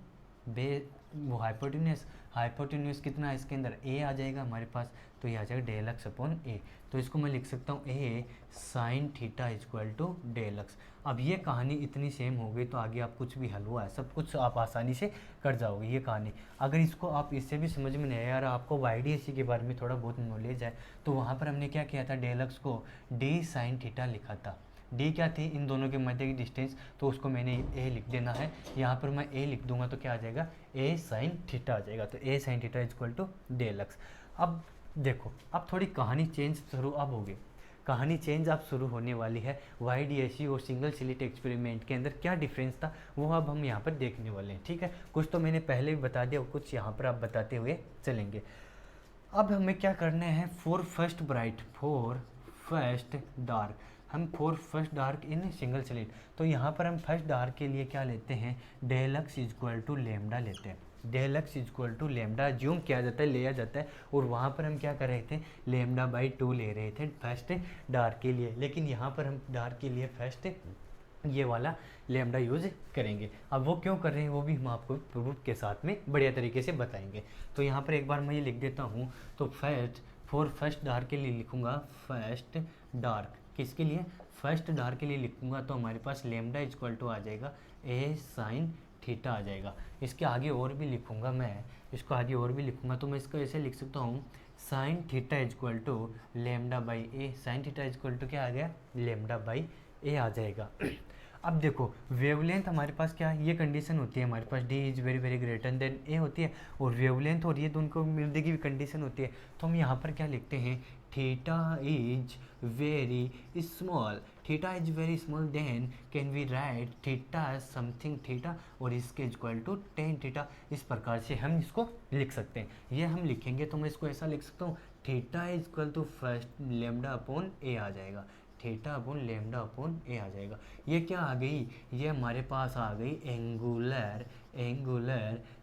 वो हाइपोटेन्यूस कितना है इसके अंदर, ए आ जाएगा हमारे पास, तो ये आ जाएगा डेलक्स अपॉन ए। तो इसको मैं लिख सकता हूँ A sine theta equal to del x. अब ये कहानी इतनी सेम हो गई तो आगे आप कुछ भी हल हुआ है, सब कुछ आप आसानी से कर जाओगे ये कहानी। अगर इसको आप इससे भी समझ में नहीं आया, यार आपको YDAC के बारे में थोड़ा बहुत नॉलेज है, तो वहाँ पर हमने क्या किया था, डेलक्स को डी साइन थीटा लिखा था। डी क्या थी, इन दोनों के मध्य की डिस्टेंस, तो उसको मैंने ए लिख देना है। यहाँ पर मैं ए लिख दूंगा तो क्या आ जाएगा, ए साइन थीटा आ जाएगा, तो A sine theta equal to del x. अब देखो, अब थोड़ी कहानी चेंज शुरू अब होगी, कहानी चेंज अब शुरू होने वाली है। YDAC और सिंगल स्लिट एक्सपेरिमेंट के अंदर क्या डिफरेंस था वो अब हम यहाँ पर देखने वाले हैं, ठीक है। कुछ तो मैंने पहले भी बता दिया, कुछ यहाँ पर आप बताते हुए चलेंगे। अब हमें क्या करना है, for first bright, for first dark, हम for first dark in single slit, तो यहाँ पर हम फर्स्ट डार्क के लिए क्या लेते हैं, del X is equal to lambda लेते हैं। Del X is equal to lambda ज्यूम किया जाता है, लिया जाता है, और वहाँ पर हम क्या कर रहे थे, लेमडा बाई 2 ले रहे थे फर्स्ट डार्क के लिए, लेकिन यहाँ पर हम डार्क के लिए फर्स्ट ये वाला लेमडा यूज़ करेंगे। अब वो क्यों कर रहे हैं वो भी हम आपको प्रूफ के साथ में बढ़िया तरीके से बताएंगे। तो यहाँ पर एक बार मैं ये लिख देता हूँ, तो फॉर फर्स्ट डार्क के लिए लिखूँगा फर्स्ट डार्क, किसके लिए, फर्स्ट डार्क के लिए लिखूँगा, तो हमारे पास लेमडा इज इक्वल टू आ जाएगा ए साइन थीटा आ जाएगा। इसके आगे और भी लिखूँगा मैं, इसको आगे और भी लिखूँगा, तो मैं इसको ऐसे लिख सकता हूँ, sine theta is equal to lambda by A, sine theta is equal to क्या आ गया, लेमडा बाई ए आ जाएगा। अब देखो वेवलेंथ हमारे पास क्या है, ये कंडीशन होती है हमारे पास, D is very very greater than A होती है, और वेवलेंथ और ये दोनों को मिलने की भी कंडीशन होती है। तो हम यहाँ पर क्या लिखते हैं, theta is very small, theta is very small, then can we write theta something theta और इसके इक्वल टू टेन थीटा। इस प्रकार से हम इसको लिख सकते हैं, ये हम लिखेंगे तो मैं इसको ऐसा लिख सकता हूँ, theta is equal to first lambda upon A आ जाएगा, theta upon lambda upon A आ जाएगा। ये क्या आ गई, ये हमारे पास आ गई एंगुलर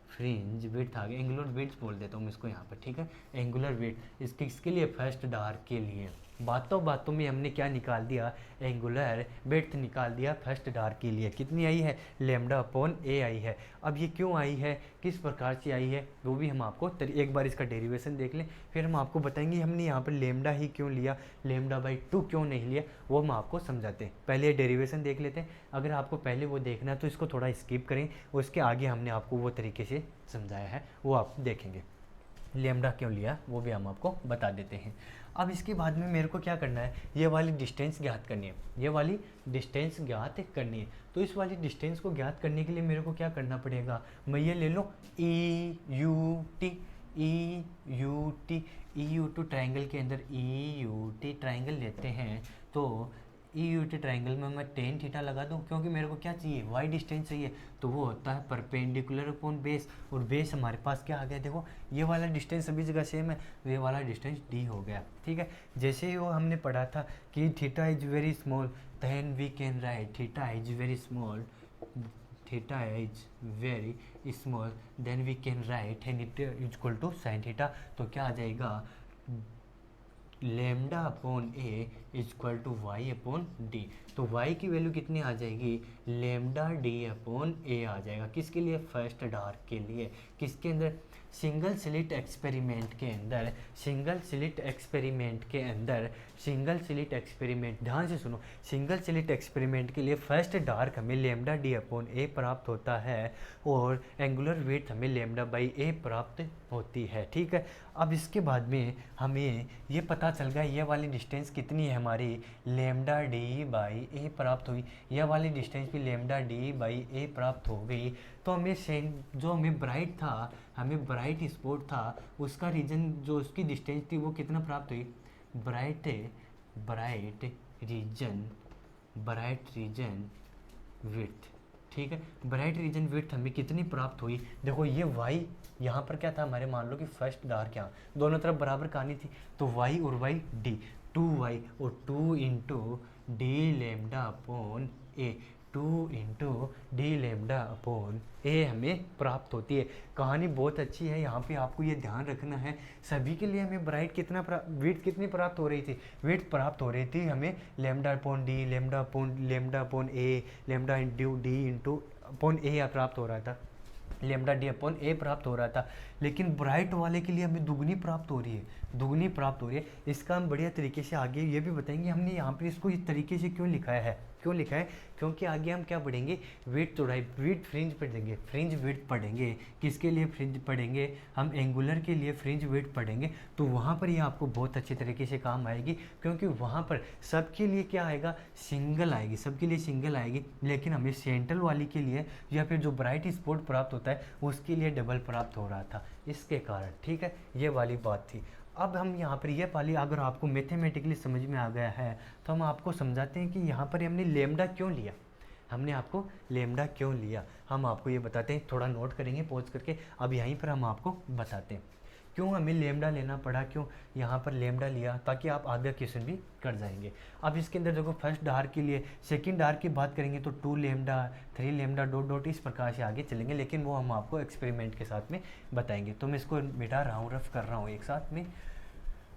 फ्रिंज विड्थ आ गई, एंगुलर विड्थ बोल देता हूँ इसको यहाँ पर, ठीक है, एंगुलर विड्थ इसके लिए फर्स्ट डार्क के लिए। बातों में हमने क्या निकाल दिया, एंगुलर विड्थ निकाल दिया फर्स्ट डार्क के लिए, कितनी आई है, लेमडा अपॉन ए आई है। अब ये क्यों आई है, किस प्रकार से आई है, वो भी हम आपको एक बार इसका डेरिवेशन देख लें, फिर हम आपको बताएंगे हमने यहाँ पर लेमडा ही क्यों लिया, लेमडा बाई 2 क्यों नहीं लिया, वो हम आपको समझाते हैं। पहले डेरिवेशन देख लेते हैं, अगर आपको पहले वो देखना है तो इसको थोड़ा स्किप करें, उसके आगे हमने आपको वो तरीके से समझाया है, वो आप देखेंगे। लेमडा क्यों लिया वो भी हम आपको बता देते हैं। अब इसके बाद में मेरे को क्या करना है, ये वाली डिस्टेंस ज्ञात करनी है, ये वाली डिस्टेंस ज्ञात करनी है। तो इस वाली डिस्टेंस को ज्ञात करने के लिए मेरे को क्या करना पड़ेगा, मैं ये ले लो ई यू टी ट्राइंगल के अंदर ई यू टी ट्राइंगल लेते हैं, तो ई यू टी ट्राइंगल में मैं टेन थीटा लगा दूं, क्योंकि मेरे को क्या चाहिए, वाई डिस्टेंस चाहिए, तो वो होता है परपेंडिकुलर अपॉन बेस, और बेस हमारे पास क्या आ गया, देखो ये वाला डिस्टेंस सभी जगह सेम है, तो ये वाला डिस्टेंस डी हो गया, ठीक है। जैसे ही वो हमने पढ़ा था कि theta is very small, then we can write theta is very small, theta is very small, then we can write and it is equal to sine theta, तो क्या आ जाएगा, lambda upon A is equal to Y upon D. तो Y की value कितनी आ जाएगी, lambda D upon A आ जाएगा, किसके लिए, फर्स्ट डार्क के लिए, किसके अंदर, सिंगल स्लिट एक्सपेरिमेंट के अंदर, सिंगल स्लिट एक्सपेरिमेंट ध्यान से सुनो, सिंगल स्लिट एक्सपेरिमेंट के लिए फर्स्ट डार्क हमें लेमडा डी अपॉन ए प्राप्त होता है, और एंगुलर विड्थ हमें लेमडा बाई ए प्राप्त होती है, ठीक है। अब इसके बाद में हमें ये पता चल गया ये वाली डिस्टेंस कितनी है हमारी, लेमडा डी बाई ए प्राप्त हुई, यह वाली डिस्टेंस भी लेमडा डी बाई ए प्राप्त हो गई। तो हमें जो हमें ब्राइट था, हमें ब्राइट स्पॉट था, उसका रीजन जो उसकी डिस्टेंस थी वो कितना प्राप्त हुई, ब्राइट रीजन विड्थ, ठीक है, ब्राइट रीजन विड्थ हमें कितनी प्राप्त हुई, देखो ये y यहाँ पर क्या था हमारे, मान लो कि फर्स्ट डार्क यहाँ दोनों तरफ बराबर कहानी थी, तो y और y d, 2y और 2 इंटू डी लेमडा अपॉन ए, 2 इंटू डी लेमडा अपॉन ए हमें प्राप्त होती है। कहानी बहुत अच्छी है, यहाँ पे आपको ये ध्यान रखना है, सभी के लिए हमें ब्राइट कितना विड्थ कितनी प्राप्त हो रही थी, विड्थ प्राप्त हो रही थी हमें lambda upon D, lambda upon A, lambda into D into upon A प्राप्त हो रहा था, लेमडा डी अपॉन ए प्राप्त हो रहा था, लेकिन ब्राइट वाले के लिए हमें दुगनी प्राप्त हो रही है। इसका हम बढ़िया तरीके से आगे ये भी बताएंगे, हमने यहाँ पे इसको इस तरीके से क्यों लिखा है, क्योंकि आगे हम क्या पढ़ेंगे, विड्थ चौड़ाई, विड्थ फ्रिंज पढ़ेंगे, फ्रिंज विड्थ पढ़ेंगे, किसके लिए फ्रिंज पढ़ेंगे, हम एंगुलर के लिए फ्रिंज विड्थ पढ़ेंगे, तो वहाँ पर ये आपको बहुत अच्छे तरीके से काम आएगी, क्योंकि वहाँ पर सबके लिए क्या आएगा, सिंगल आएगी, लेकिन हमें सेंट्रल वाली के लिए या फिर जो ब्राइट स्पॉट प्राप्त होता है उसके लिए डबल प्राप्त हो रहा था, इसके कारण, ठीक है, ये वाली बात थी। अब हम यहाँ पर ये वाली अगर आपको मैथमेटिकली समझ में आ गया है तो हम आपको समझाते हैं कि यहाँ पर हमने लेमडा क्यों लिया, हम आपको ये बताते हैं, थोड़ा नोट करेंगे पॉज करके, अब यहीं पर हम आपको बताते हैं क्यों हमें लेमडा लेना पड़ा, क्यों यहाँ पर लेमडा लिया, ताकि आप आगे क्वेश्चन भी कर जाएंगे। अब इसके अंदर देखो फर्स्ट डार के लिए, सेकंड डार की बात करेंगे तो 2 लेमडा 3 लेमडा डॉट डॉट इस प्रकार से आगे चलेंगे, लेकिन वो हम आपको एक्सपेरिमेंट के साथ में बताएंगे। तो मैं इसको मिटा रहा हूँ, रफ कर रहा हूँ एक साथ में।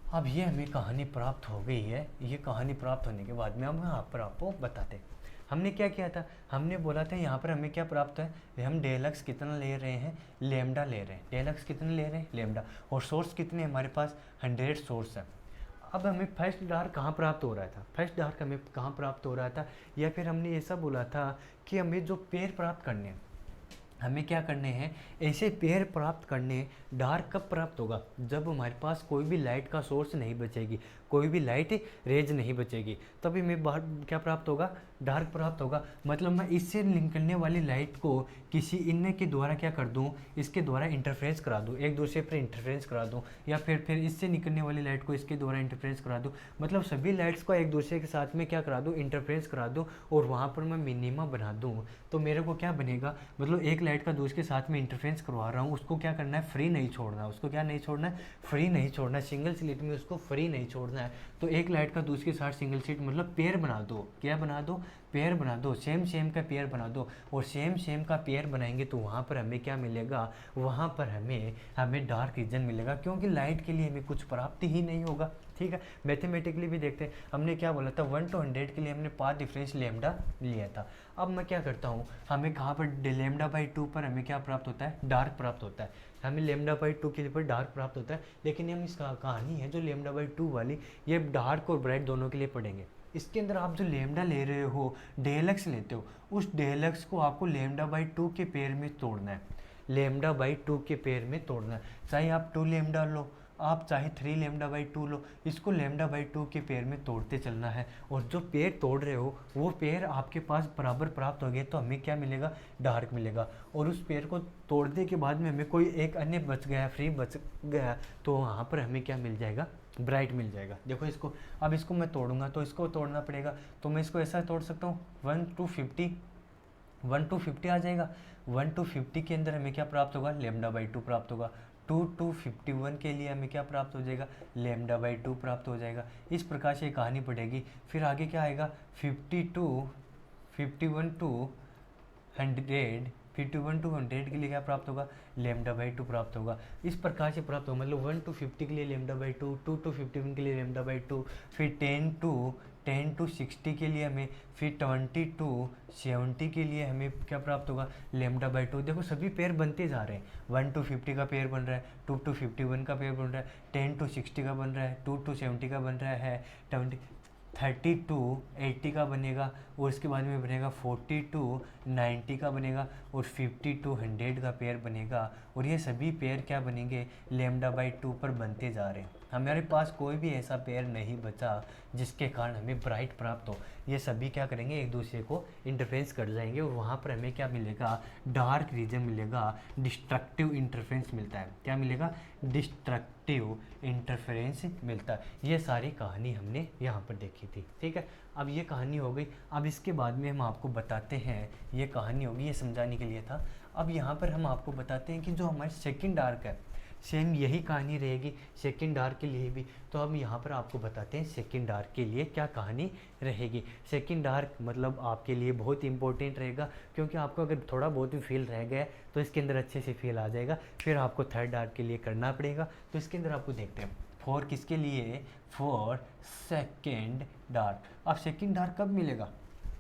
अब ये हमें कहानी प्राप्त हो गई है। ये कहानी प्राप्त होने के बाद में हम यहाँ पर आपको बताते हैं हमने क्या किया था। हमने बोला था यहाँ पर हमें क्या प्राप्त है, हम डेल एक्स कितना ले रहे हैं, लेमडा ले रहे हैं। डेल एक्स कितने ले रहे हैं, लेमडा, और सोर्स कितने हमारे पास 100 सोर्स है। अब हमें फर्स्ट डार कहाँ प्राप्त हो रहा था, फर्स्ट डार हमें कहाँ प्राप्त हो रहा था, या फिर हमने ऐसा बोला था कि हमें जो पेयर प्राप्त करने हैं, हमें क्या करने हैं, ऐसे पेयर प्राप्त करने। डार्क कब प्राप्त होगा, जब हमारे पास कोई भी लाइट का सोर्स नहीं बचेगी, कोई भी लाइट रेज नहीं बचेगी, तभी हमें बाहर क्या प्राप्त होगा, डार्क प्राप्त होगा। मतलब मैं इससे निकलने वाली लाइट को किसी इनने के द्वारा क्या कर दूं, इसके द्वारा इंटरफेरेंस करा दूं, एक दूसरे पर इंटरफेरेंस करा दूं, या फिर इससे निकलने वाली लाइट को इसके द्वारा इंटरफेरेंस करा दूं। मतलब सभी लाइट्स को एक दूसरे के साथ में क्या करा दूं, इंटरफेरेंस करा दूं, और वहाँ पर मैं मिनिमा बना दूं। तो मेरे को क्या बनेगा, मतलब एक लाइट का दूसरे के साथ में इंटरफेरेंस करवा रहा हूँ, उसको क्या करना है, फ्री नहीं छोड़ना। उसको क्या नहीं छोड़ना है, फ्री नहीं छोड़ना। सिंगल स्लिट में उसको फ्री नहीं छोड़ना है। तो एक लाइट का दूसरे के साथ सिंगल स्लिट मतलब पेयर बना दो। क्या बना दो, पेयर बना दो। सेम का पेयर बना दो, और सेम का पेयर बनाएंगे तो वहाँ पर हमें क्या मिलेगा, वहाँ पर हमें डार्क रीजन मिलेगा, क्योंकि लाइट के लिए हमें कुछ प्राप्ति ही नहीं होगा। ठीक है, मैथमेटिकली भी देखते हैं। हमने क्या बोला था, 1 to 100 के लिए हमने पाथ डिफरेंस लेमडा लिया था। अब मैं क्या करता हूँ, हमें कहाँ पर लेमडा बाई 2 पर हमें क्या प्राप्त होता है, डार्क प्राप्त होता है। हमें लेमडा बाई 2 के लिए पर डार्क प्राप्त होता है, लेकिन हम इसका कहानी है जो लेमडा बाई 2 वाली, ये डार्क और ब्राइट दोनों के लिए पढ़ेंगे। इसके अंदर आप जो लेमडा ले रहे हो, डेल एक्स लेते हो, उस डेल एक्स को आपको लेमडा बाई 2 के पेयर में तोड़ना है। लेमडा बाई 2 के पेयर में तोड़ना है। चाहे आप 2 लेमडा लो, आप चाहे 3 लेमडा बाई 2 लो, इसको लेमडा बाई 2 के पेयर में तोड़ते चलना है। और जो पेयर तोड़ रहे हो वो पेयर आपके पास बराबर प्राप्त हो गए तो हमें क्या मिलेगा, डार्क मिलेगा। और उस पेयर को तोड़ने के बाद में हमें कोई एक अन्य बच गया, फ्री बच गया, तो वहाँ पर हमें क्या मिल जाएगा, ब्राइट मिल जाएगा। देखो इसको, अब इसको मैं तोड़ूंगा तो इसको तोड़ना पड़ेगा, तो मैं इसको ऐसा तोड़ सकता हूँ 1 to 50, 1 to 50 आ जाएगा। 1 to 50 के अंदर हमें क्या प्राप्त होगा, लेमडा बाई 2 प्राप्त होगा। 2 to 51 के लिए हमें क्या प्राप्त हो जाएगा, लेमडा बाई 2 प्राप्त हो जाएगा। इस प्रकार से कहानी पड़ेगी। फिर आगे क्या आएगा, 51 to 100, 51 to 100 के लिए क्या प्राप्त होगा, लेमडा बाई 2 प्राप्त होगा। इस प्रकार से प्राप्त होगा। मतलब 1 to 50 के लिए लेमडा बाई 2, 2 to 51 के लिए लेमडा बाई 2, फिर 10 to 60 के लिए हमें, फिर 20 to 70 के लिए हमें क्या प्राप्त होगा, लेमडा बाई 2। देखो सभी पेयर बनते जा रहे हैं। 1 to 50 का पेयर बन रहा है, 2 to 51 का पेयर बन रहा है, 10 to 60 का बन रहा है, 2 to 70 का बन रहा है, 30 to 80 का बनेगा, और इसके बाद में बनेगा 40 to 90 का बनेगा, और 50 to 100 का पेयर बनेगा। और ये सभी पेयर क्या बनेंगे, लेमडा बाई 2 पर बनते जा रहे हैं। हमारे पास कोई भी ऐसा पेयर नहीं बचा जिसके कारण हमें ब्राइट प्राप्त हो। ये सभी क्या करेंगे, एक दूसरे को इंटरफेरेंस कर जाएंगे, और वहाँ पर हमें क्या मिलेगा, डार्क रीजन मिलेगा, डिस्ट्रक्टिव इंटरफेरेंस मिलता है। क्या मिलेगा, डिस्ट्रक्टिव इंटरफेरेंस मिलता है। ये सारी कहानी हमने यहाँ पर देखी थी। ठीक है, अब ये कहानी हो गई। अब इसके बाद में हम आपको बताते हैं, ये कहानी होगी, ये समझाने के लिए था। अब यहाँ पर हम आपको बताते हैं कि जो हमारे सेकंड डार्क है, सेम यही कहानी रहेगी सेकंड डार्क के लिए भी। तो हम यहाँ पर आपको बताते हैं सेकंड डार्क के लिए क्या कहानी रहेगी। सेकंड डार्क मतलब आपके लिए बहुत इंपॉर्टेंट रहेगा, क्योंकि आपको अगर थोड़ा बहुत भी फील रह गया तो इसके अंदर अच्छे से फील आ जाएगा। फिर आपको थर्ड डार्क के लिए करना पड़ेगा। तो इसके अंदर आपको देखते हैं, फॉर किसके लिए, फॉर सेकंड डार्क। अब सेकंड डार्क कब मिलेगा,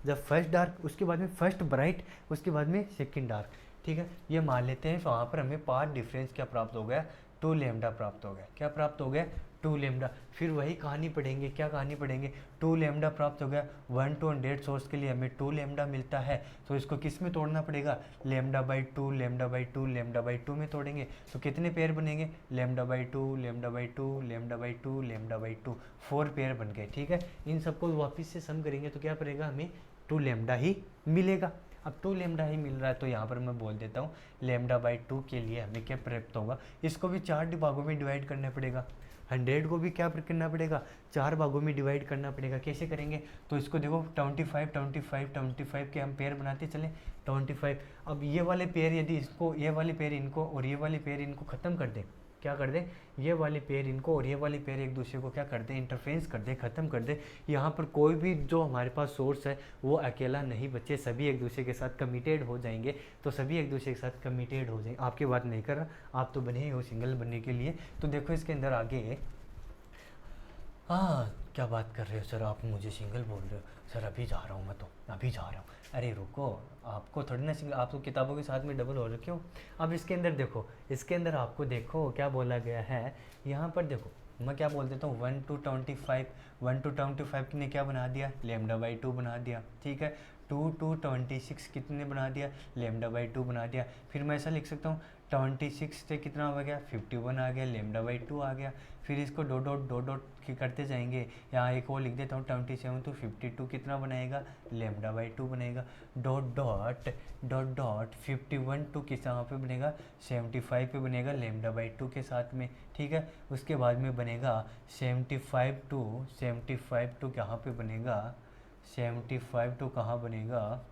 जब फर्स्ट डार्क, उसके बाद में फर्स्ट ब्राइट, उसके बाद में सेकंड डार्क। ठीक है, ये मान लेते हैं। तो वहाँ पर हमें पाथ डिफरेंस क्या प्राप्त हो गया, 2 लेमडा प्राप्त हो गया। क्या प्राप्त हो गया, 2 लेमडा। फिर वही कहानी पढ़ेंगे, क्या कहानी पढ़ेंगे, 2 लेमडा प्राप्त हो गया। 1 to 100 सोर्स के लिए हमें 2 लेमडा मिलता है, तो इसको किस में तोड़ना पड़ेगा, lambda by 2, lambda by 2, lambda by 2 में तोड़ेंगे। तो कितने पेयर बनेंगे, lambda by 2, lambda by 2, lambda by 2, lambda by 2, 4 pair बन गए। ठीक है, इन सबको वापस से सम करेंगे तो क्या पड़ेगा, हमें 2 लेमडा ही मिलेगा। अब 2 लेमडा ही मिल रहा है, तो यहाँ पर मैं बोल देता हूँ लेमडा बाई 2 के लिए हमें क्या प्राप्त होगा, इसको भी 4 भागों में डिवाइड करना पड़ेगा। 100 को भी क्या करना पड़ेगा, 4 भागों में डिवाइड करना पड़ेगा। कैसे करेंगे, तो इसको देखो 25 25 25 के हम पेयर बनाते चलें, 25। अब ये वाले पेयर, यदि इसको, ये वाले पेयर इनको और ये वाले पेयर इनको ख़त्म कर दें, क्या कर दें, ये वाली पेयर इनको और ये वाली पेयर एक दूसरे को क्या कर दें, इंटरफेरेंस कर दें, ख़त्म कर दें। यहाँ पर कोई भी जो हमारे पास सोर्स है वो अकेला नहीं बचे, सभी एक दूसरे के साथ कमिटेड हो जाएंगे। तो सभी एक दूसरे के साथ कमिटेड हो जाएंगे। आपकी बात नहीं कर रहा, आप तो बने ही हो सिंगल बनने के लिए। तो देखो इसके अंदर आगे, हाँ क्या बात कर रहे हो सर, आप मुझे सिंगल बोल रहे हो सर, अभी जा रहा हूँ मैं, तो अभी जा रहा हूँ। अरे रुको, आपको थोड़ी ना सिंगल, आप तो किताबों के साथ में डबल हो रखे हो। अब इसके अंदर देखो, इसके अंदर आपको देखो क्या बोला गया है, यहाँ पर देखो मैं क्या बोल देता हूँ 1 to 25, 1 to 25 ने क्या बना दिया, λ/2 बना दिया, ठीक है। 2 to 26 कितने बना दिया, λ/2 बना दिया। फिर मैं ऐसा लिख सकता हूँ 26 से कितना हो गया, 51 आ गया, λ/2 आ गया। फिर इसको डॉट डॉट करते जाएंगे, यहाँ एक और लिख देता हूँ 27 to 52 कितना बनाएगा, λ/2 बनेगा। डॉट डॉट 51 to किस यहाँ पे बनेगा, 75 पे बनेगा λ/2 के साथ में, ठीक है। उसके बाद में बनेगा 75 to कहाँ पे बनेगा, 75 to कहाँ बनेगा,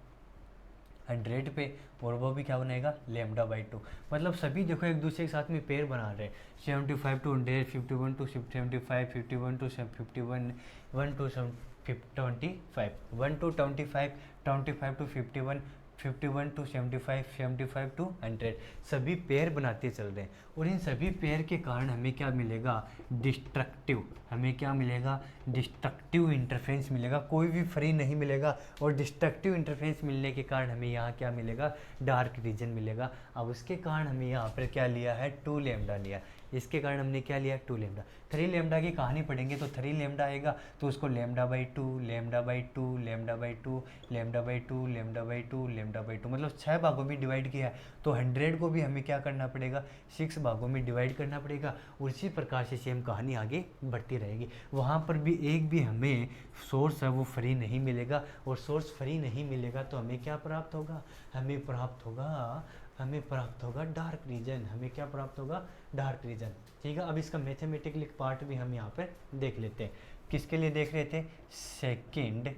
100 पे, और वो भी क्या बनेगा, λ/2। मतलब सभी देखो एक दूसरे के साथ में पेयर बना रहे हैं, 75 to 100, 51 to 75, 51 to 51, 1 to 25, 1 to 25, 25 to 51, 51 to 75, 75 to 100, सभी पेयर बनाते चल रहे हैं। और इन सभी पेयर के कारण हमें क्या मिलेगा, डिस्ट्रक्टिव, हमें क्या मिलेगा, डिस्ट्रक्टिव इंटरफेरेंस मिलेगा, कोई भी फ्री नहीं मिलेगा। और डिस्ट्रक्टिव इंटरफेरेंस मिलने के कारण हमें यहाँ क्या मिलेगा, डार्क रीजन मिलेगा। अब उसके कारण हमें यहाँ पर क्या लिया है, 2 लैम्डा लिया, इसके कारण हमने क्या लिया, 2 लैम्डा। 3 लैम्डा की कहानी पढ़ेंगे तो 3 लैम्डा आएगा, तो उसको λ/2, λ/2, λ/2, λ/2, λ/2, λ/2, मतलब 6 भागों में डिवाइड किया है। तो 100 को भी हमें क्या करना पड़ेगा, 6 भागों में डिवाइड करना पड़ेगा। और इसी प्रकार से सेम कहानी आगे बढ़ती रहेगी। वहाँ पर भी एक भी हमें सोर्स है वो फ्री नहीं मिलेगा, और सोर्स फ्री नहीं मिलेगा तो हमें क्या प्राप्त होगा, हमें प्राप्त होगा डार्क रीजन, हमें क्या प्राप्त होगा, डार्क रीजन, ठीक है। अब इसका मैथमेटिकल पार्ट भी हम यहाँ पर देख लेते हैं। किसके लिए देख रहे थे, सेकंड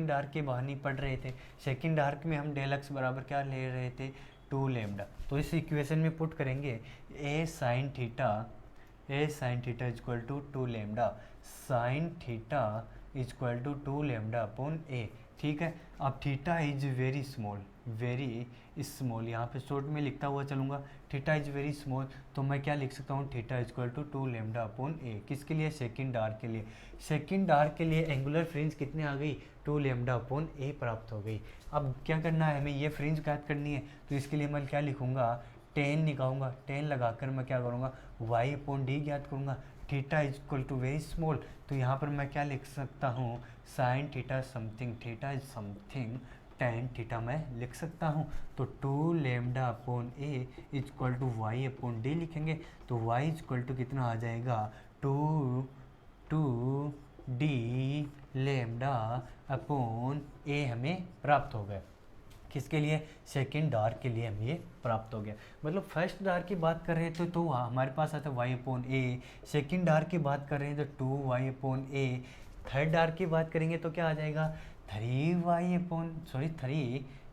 डार्क के बहाने पढ़ रहे थे। सेकंड डार्क में हम डेल एक्स बराबर क्या ले रहे थे, 2 लैम्डा। तो इस इक्वेशन में पुट करेंगे A sine theta is equal to 2 lambda, sine theta is equal to 2 lambda upon A, ठीक है। अब थीटा इज वेरी स्मॉल, यहाँ पे शॉर्ट में लिखता हुआ चलूँगा, थीटा इज वेरी स्मॉल, तो मैं क्या लिख सकता हूँ, theta is equal to 2 lambda upon A. किसके लिए, सेकंड डार्क के लिए। सेकंड डार्क के लिए एंगुलर फ्रिंज कितने आ गई, 2 लैम्डा अपॉन ए प्राप्त हो गई। अब क्या करना है, हमें ये फ्रिंज ज्ञात करनी है, तो इसके लिए मैं क्या लिखूँगा, 10 निकालूंगा, 10 लगाकर मैं क्या करूँगा, y अपॉन डी ज्ञात करूँगा। Theta is equal to very small, तो यहाँ पर मैं क्या लिख सकता हूँ, sine theta something, theta is something tan theta मैं लिख सकता हूँ। तो 2 lambda upon A is equal to Y upon D लिखेंगे, तो y इज इक्वल टू कितना आ जाएगा, 2 डी लैम्डा अपॉन ए हमें प्राप्त हो गया। किसके लिए, सेकंड डार्क के लिए हमें ये प्राप्त हो गया। मतलब फर्स्ट डार्क की बात कर रहे थे तो हमारे पास आता है वाई अपॉन ए, सेकेंड डार्क की बात कर रहे हैं तो 2y अपॉन ए, थर्ड डार्क की बात करेंगे तो क्या आ जाएगा, 3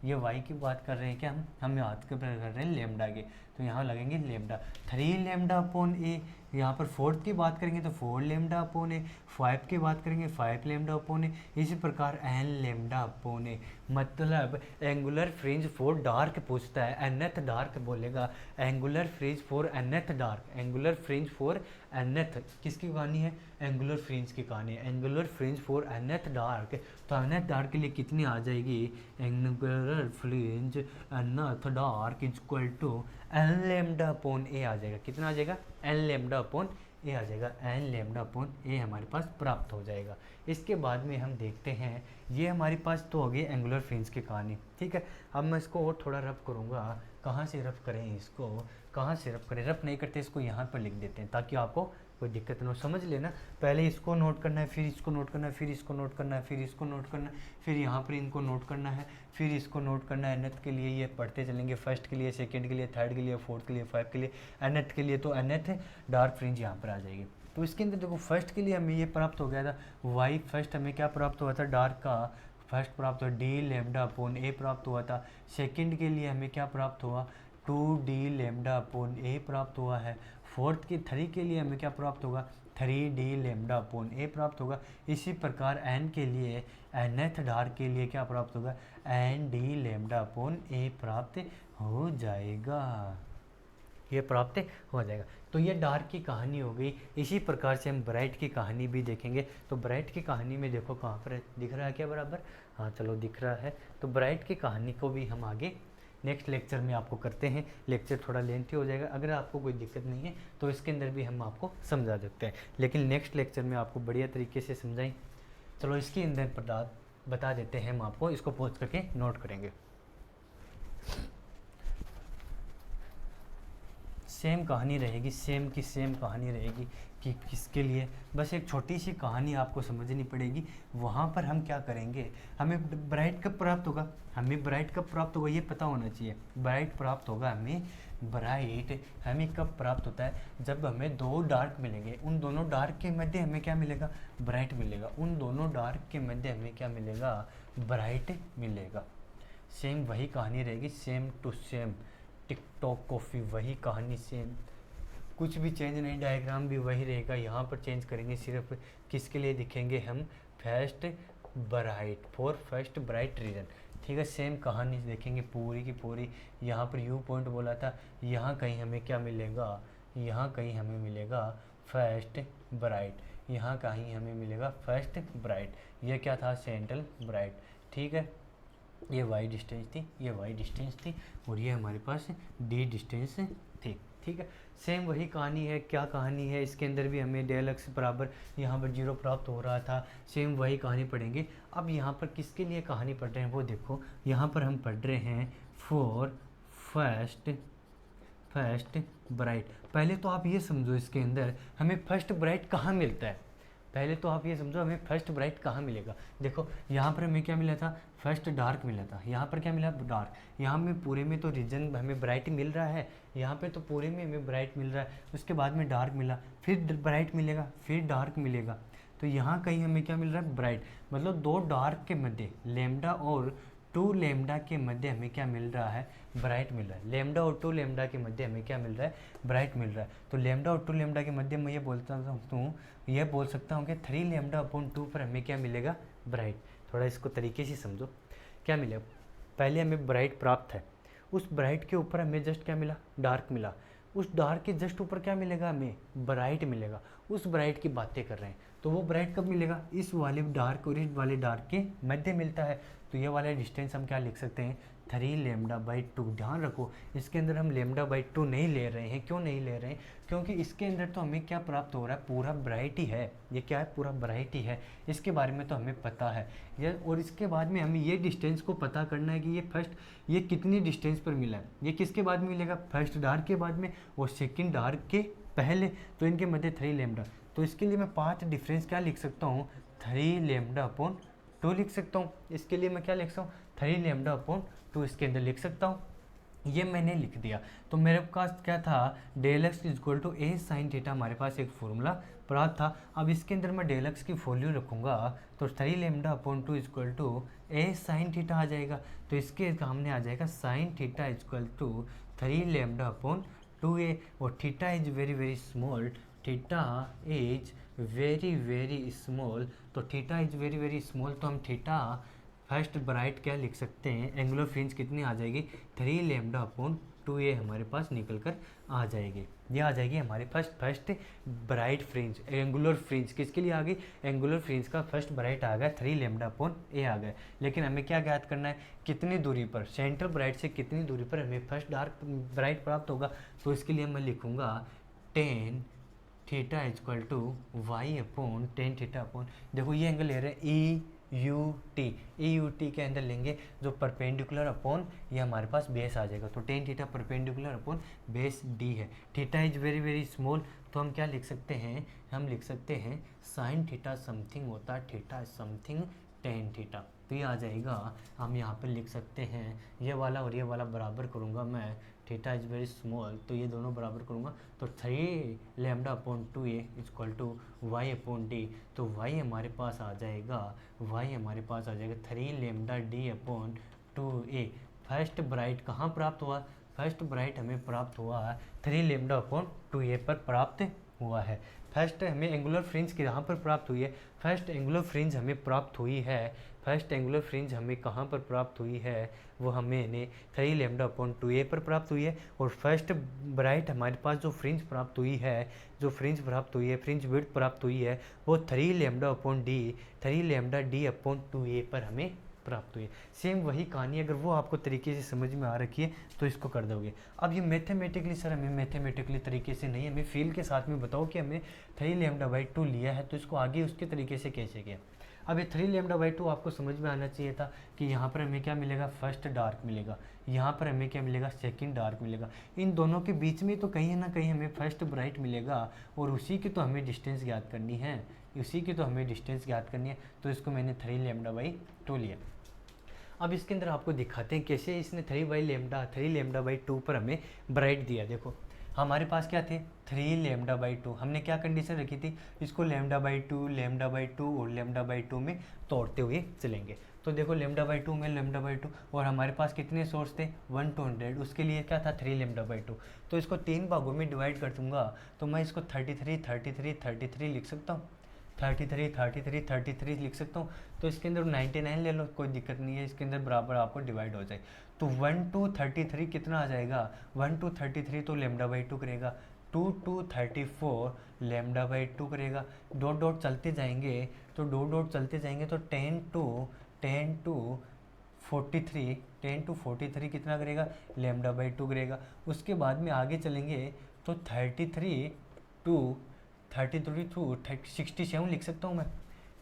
ये y की बात कर रहे हैं क्या, हम याद कर रहे हैं लेमडा के, तो यहाँ लगेंगे लेमडा, 3 लैम्डा अपॉन ए। यहाँ पर फोर्थ की बात करेंगे तो 4 लैम्डा अपॉन ए, 5 की बात करेंगे 5 लैम्डा अपॉन ए, इसी प्रकार n लैम्डा अपॉन ए। मतलब एंगुलर फ्रिंज फॉर डार्क पूछता है, एनथ डार्क बोलेगा, angular fringe for nth dark, angular fringe for nth किसकी कहानी है, एंगुलर फ्रिंज की कहानी है, angular fringe for nth dark. तो एनथ डार्क के लिए कितनी आ जाएगी, angular fringe nth dark is equal to N lambda upon A आ जाएगा, कितना आ जाएगा, एन लैम्डा अपॉन ए आ जाएगा, एन लैम्डा अपॉन ए हमारे पास प्राप्त हो जाएगा। इसके बाद में हम देखते हैं, ये हमारे पास तो हो गई एंगुलर फ्रिंज की कहानी, ठीक है। अब मैं इसको और थोड़ा रफ करूँगा, कहाँ से रफ करें इसको, कहाँ से रफ करें, रफ नहीं करते इसको यहाँ पर लिख देते हैं ताकि आपको कोई दिक्कत ना हो, समझ लेना। पहले इसको नोट करना है, फिर इसको नोट करना है, फिर इसको नोट करना है, फिर इसको नोट करना है, फिर यहाँ पर इनको नोट करना है, फिर इसको नोट करना है। एनथ के लिए ये पढ़ते चलेंगे, फर्स्ट के लिए, सेकंड के लिए, थर्ड के लिए, फोर्थ के लिए, 5 के लिए, एनथ के लिए तो एनथ डार्क फ्रिंज यहाँ पर आ जाएगी। तो इसके अंदर देखो फर्स्ट के लिए हमें ये प्राप्त हो गया था वाई, फर्स्ट हमें क्या प्राप्त हुआ था, डार्क का फर्स्ट प्राप्त हुआ, डी लैम्डा अपॉन ए प्राप्त हुआ था। सेकंड के लिए हमें क्या प्राप्त हुआ, 2d लेमडा अपॉन ए प्राप्त हुआ है। फोर्थ की 3 के लिए हमें क्या प्राप्त होगा, 3d लेमडा अपॉन ए प्राप्त होगा। इसी प्रकार n के लिए, nth डार्क के लिए क्या प्राप्त होगा, nd लेमडा अपॉन ए प्राप्त हो जाएगा, ये प्राप्त हो जाएगा। तो ये डार्क की कहानी हो गई। इसी प्रकार से हम ब्राइट की कहानी भी देखेंगे। तो ब्राइट की कहानी में देखो कहाँ पर है, दिख रहा है क्या बराबर, हाँ चलो दिख रहा है। तो ब्राइट की कहानी को भी हम आगे नेक्स्ट लेक्चर में आपको करते हैं। लेक्चर थोड़ा लेंथी हो जाएगा, अगर आपको कोई दिक्कत नहीं है तो इसके अंदर भी हम आपको समझा देते हैं, लेकिन नेक्स्ट लेक्चर में आपको बढ़िया तरीके से समझाएं। चलो इसके अंदर बता देते हैं हम आपको, इसको पॉज करके नोट करेंगे। सेम कहानी रहेगी, सेम की सेम कहानी रहेगी कि किसके लिए, बस एक छोटी सी कहानी आपको समझनी पड़ेगी। वहाँ पर हम क्या करेंगे, हमें ब्राइट कब प्राप्त होगा, हमें ब्राइट कब प्राप्त होगा ये पता होना चाहिए। ब्राइट प्राप्त होगा हमें, ब्राइट हमें कब प्राप्त होता है, जब हमें दो डार्क मिलेंगे, उन दोनों डार्क के मध्य हमें क्या मिलेगा, ब्राइट मिलेगा। उन दोनों डार्क के मध्य हमें क्या मिलेगा, ब्राइट मिलेगा। सेम वही कहानी रहेगी, same to same. TikTok coffee वही कहानी सेम, कुछ भी चेंज नहीं, डायग्राम भी वही रहेगा। यहाँ पर चेंज करेंगे सिर्फ किसके लिए दिखेंगे हम, first bright, for first bright region, ठीक है। सेम कहानी देखेंगे पूरी की पूरी। यहाँ पर यू पॉइंट बोला था, यहाँ कहीं हमें क्या मिलेगा, यहाँ कहीं हमें मिलेगा फर्स्ट ब्राइट, यहाँ कहीं हमें मिलेगा फर्स्ट ब्राइट। यह क्या था, सेंट्रल ब्राइट, ठीक है। ये वाई डिस्टेंस थी, ये वाई डिस्टेंस थी, और ये हमारे पास डी डिस्टेंस थी, ठीक है। सेम वही कहानी है। क्या कहानी है, इसके अंदर भी हमें डेल एक्स बराबर यहाँ पर 0 प्राप्त हो रहा था। सेम वही कहानी पढ़ेंगे। अब यहाँ पर किसके लिए कहानी पढ़ रहे हैं वो देखो, यहाँ पर हम पढ़ रहे हैं फॉर फर्स्ट ब्राइट। पहले तो आप ये समझो, इसके अंदर हमें फर्स्ट ब्राइट कहाँ मिलता है, पहले तो आप ये समझो हमें फर्स्ट ब्राइट कहाँ मिलेगा। देखो यहाँ पर हमें क्या मिला था, फर्स्ट डार्क मिला था। यहाँ पर क्या मिला, डार्क। यहाँ में पूरे में तो रीजन हमें ब्राइट मिल रहा है, यहाँ पे तो पूरे में हमें ब्राइट मिल रहा है। उसके बाद में डार्क मिला, फिर ब्राइट मिलेगा, फिर डार्क मिलेगा। तो यहाँ कहीं हमें क्या मिल रहा है, ब्राइट। मतलब दो डार्क के मध्य, लेमडा और 2 लेमडा के मध्य हमें क्या मिल रहा है, ब्राइट मिल रहा है। लेमडा और 2 लेमडा के मध्य हमें क्या मिल रहा है, ब्राइट मिल रहा है। तो लेमडा और 2 लेमडा के मध्य मैं ये बोल सकता हूँ कि 3 लेमडा अपॉन 2 पर हमें क्या मिलेगा, ब्राइट। थोड़ा इसको तरीके से समझो, क्या मिलेगा, पहले हमें ब्राइट प्राप्त है, उस ब्राइट के ऊपर हमें जस्ट क्या मिला, डार्क मिला। उस डार्क के जस्ट ऊपर क्या मिलेगा, हमें ब्राइट मिलेगा। उस ब्राइट की बातें कर रहे हैं, तो वो ब्राइट कब मिलेगा, इस वाले डार्क और इस वाले डार्क के मध्य मिलता है। तो ये वाला डिस्टेंस हम क्या लिख सकते हैं, 3 लेमडा बाई 2। ध्यान रखो इसके अंदर हम लेमडा बाई 2 नहीं ले रहे हैं। क्यों नहीं ले रहे हैं, क्योंकि इसके अंदर तो हमें क्या प्राप्त हो रहा है, पूरा ब्राइट ही है। ये क्या है, पूरा ब्राइट ही है, इसके बारे में तो हमें पता है ये। और इसके बाद में हमें ये डिस्टेंस को पता करना है कि ये कितनी डिस्टेंस पर मिला है। ये किसके बाद में मिलेगा, फर्स्ट डार्क के बाद में और सेकेंड डार्क के पहले। तो इनके मध्य 3 लेमडा। तो इसके लिए मैं 5 डिफरेंस क्या लिख सकता हूँ, 3 लेमडा अपॉन 2 लिख सकता हूँ। इसके लिए मैं क्या लिख सकता हूँ, 3 लेमडा अपॉन 2 इसके अंदर लिख सकता हूँ। ये मैंने लिख दिया। तो मेरे पास क्या था, del X equal to A sine theta, हमारे पास एक फॉर्मूला प्राप्त था। अब इसके अंदर मैं डेल एक्स की वैल्यू रखूँगा, तो 3 lambda upon 2 equal to A sine theta आ जाएगा। तो इसके सामने आ जाएगा sine theta equal to 3 lambda upon 2a। और theta is very very small, theta is very very small. तो theta is very very small, तो हम थीटा फर्स्ट ब्राइट क्या लिख सकते हैं, एंगुलर फ्रिंज कितनी आ जाएगी, 3 लेमडा अपॉन 2a हमारे पास निकल कर आ जाएगी। ये आ जाएगी हमारे पास first bright fringe, angular fringe किसके लिए आ गई, एंगुलर फ्रिंज का फर्स्ट ब्राइट आ गया, 3 लेमडा अपॉन a आ गया। लेकिन हमें क्या ज्ञात करना है, कितनी दूरी पर, सेंट्रल ब्राइट से कितनी दूरी पर हमें फर्स्ट डार्क ब्राइट प्राप्त होगा। तो इसके लिए मैं लिखूँगा tan theta equal to Y upon tan theta upon, देखो ये एंगल ले रहे हैं ई यू टी के अंदर लेंगे जो परपेंडिकुलर अपॉन ये हमारे पास बेस आ जाएगा। तो tan theta perpendicular upon base D है। Theta is very very small, तो हम क्या लिख सकते हैं, हम लिख सकते हैं साइन थीटा समथिंग होता है थीटा समथिंग टेन थीटा। तो ये आ जाएगा, हम यहाँ पर लिख सकते हैं ये वाला और ये वाला बराबर करूँगा मैं, थीटा इज वेरी स्मॉल, तो ये दोनों बराबर करूँगा। तो 3 lambda upon 2a equal to Y upon D. तो y हमारे पास आ जाएगा, y हमारे पास आ जाएगा 3 lambda D upon 2a। First bright कहाँ प्राप्त हुआ, फर्स्ट ब्राइट हमें प्राप्त हुआ है 3 लेमडा अपॉन 2a पर प्राप्त हुआ है। फर्स्ट हमें एंगुलर फ्रिंज कहाँ पर प्राप्त हुई है, फर्स्ट एंगुलर फ्रिंज हमें प्राप्त हुई है, फर्स्ट एंगुलर फ्रिंज हमें कहाँ पर प्राप्त हुई है, वो हमें 3 लेमडा अपॉन 2a पर प्राप्त हुई है। और फर्स्ट ब्राइट हमारे पास जो फ्रिंज प्राप्त हुई है, जो फ्रिंज प्राप्त हुई है, फ्रिंज विड्थ प्राप्त हुई है, वो 3 lambda upon D, 3 lambda D upon 2a पर हमें प्राप्त हुई है। सेम वही कहानी, अगर वो आपको तरीके से समझ में आ रखी है तो इसको कर दोगे। अब ये मैथमेटिकली सर हमें मैथमेटिकली तरीके से नहीं, हमें फील के साथ में बताओ कि हमने 3 लेमडा बाई 2 लिया है तो इसको आगे उसके तरीके से कैसे किया। अब ये 3 लेमडा बाई 2 आपको समझ में आना चाहिए था कि यहाँ पर हमें क्या मिलेगा, फर्स्ट डार्क मिलेगा, यहाँ पर हमें क्या मिलेगा, सेकंड डार्क मिलेगा। इन दोनों के बीच में तो कहीं ना कहीं हमें फर्स्ट ब्राइट मिलेगा और उसी की तो हमें डिस्टेंस ज्ञात करनी है, उसी की तो हमें डिस्टेंस ज्ञात करनी है। तो इसको मैंने 3 लेमडा बाई 2 लिया। अब इसके अंदर आपको दिखाते हैं कैसे इसने 3 लेमडा बाई 2 पर हमें ब्राइट दिया। देखो हमारे पास क्या थे 3 लेमडा बाई 2, हमने क्या कंडीशन रखी थी, इसको लेमडा बाई 2, लेमडा बाई 2 और लेमडा बाई 2 में तोड़ते हुए चलेंगे। तो देखो लेमडा बाई 2 में लेमडा बाई 2, और हमारे पास कितने सोर्स थे 1 to 100, उसके लिए क्या था 3 लेमडा बाई 2। तो इसको 3 भागों में डिवाइड कर दूंगा तो मैं इसको 33 33 33 लिख सकता हूँ, 33 33 33 लिख सकता हूँ। तो इसके अंदर 99 ले लो, कोई दिक्कत नहीं है, इसके अंदर बराबर आपको डिवाइड हो जाए। तो 1 to 33 कितना आ जाएगा, 1 to 33 तो लेमडा बाई 2 करेगा, 2 to 34 लेमडा बाई 2 करेगा। डॉट डॉट चलते जाएंगे तो डॉट डॉट चलते जाएंगे तो 10 to 43 10 to 43 कितना करेगा, लेमडा बाई 2 करेगा। उसके बाद में आगे चलेंगे तो 33 to 67 लिख सकता हूँ मैं,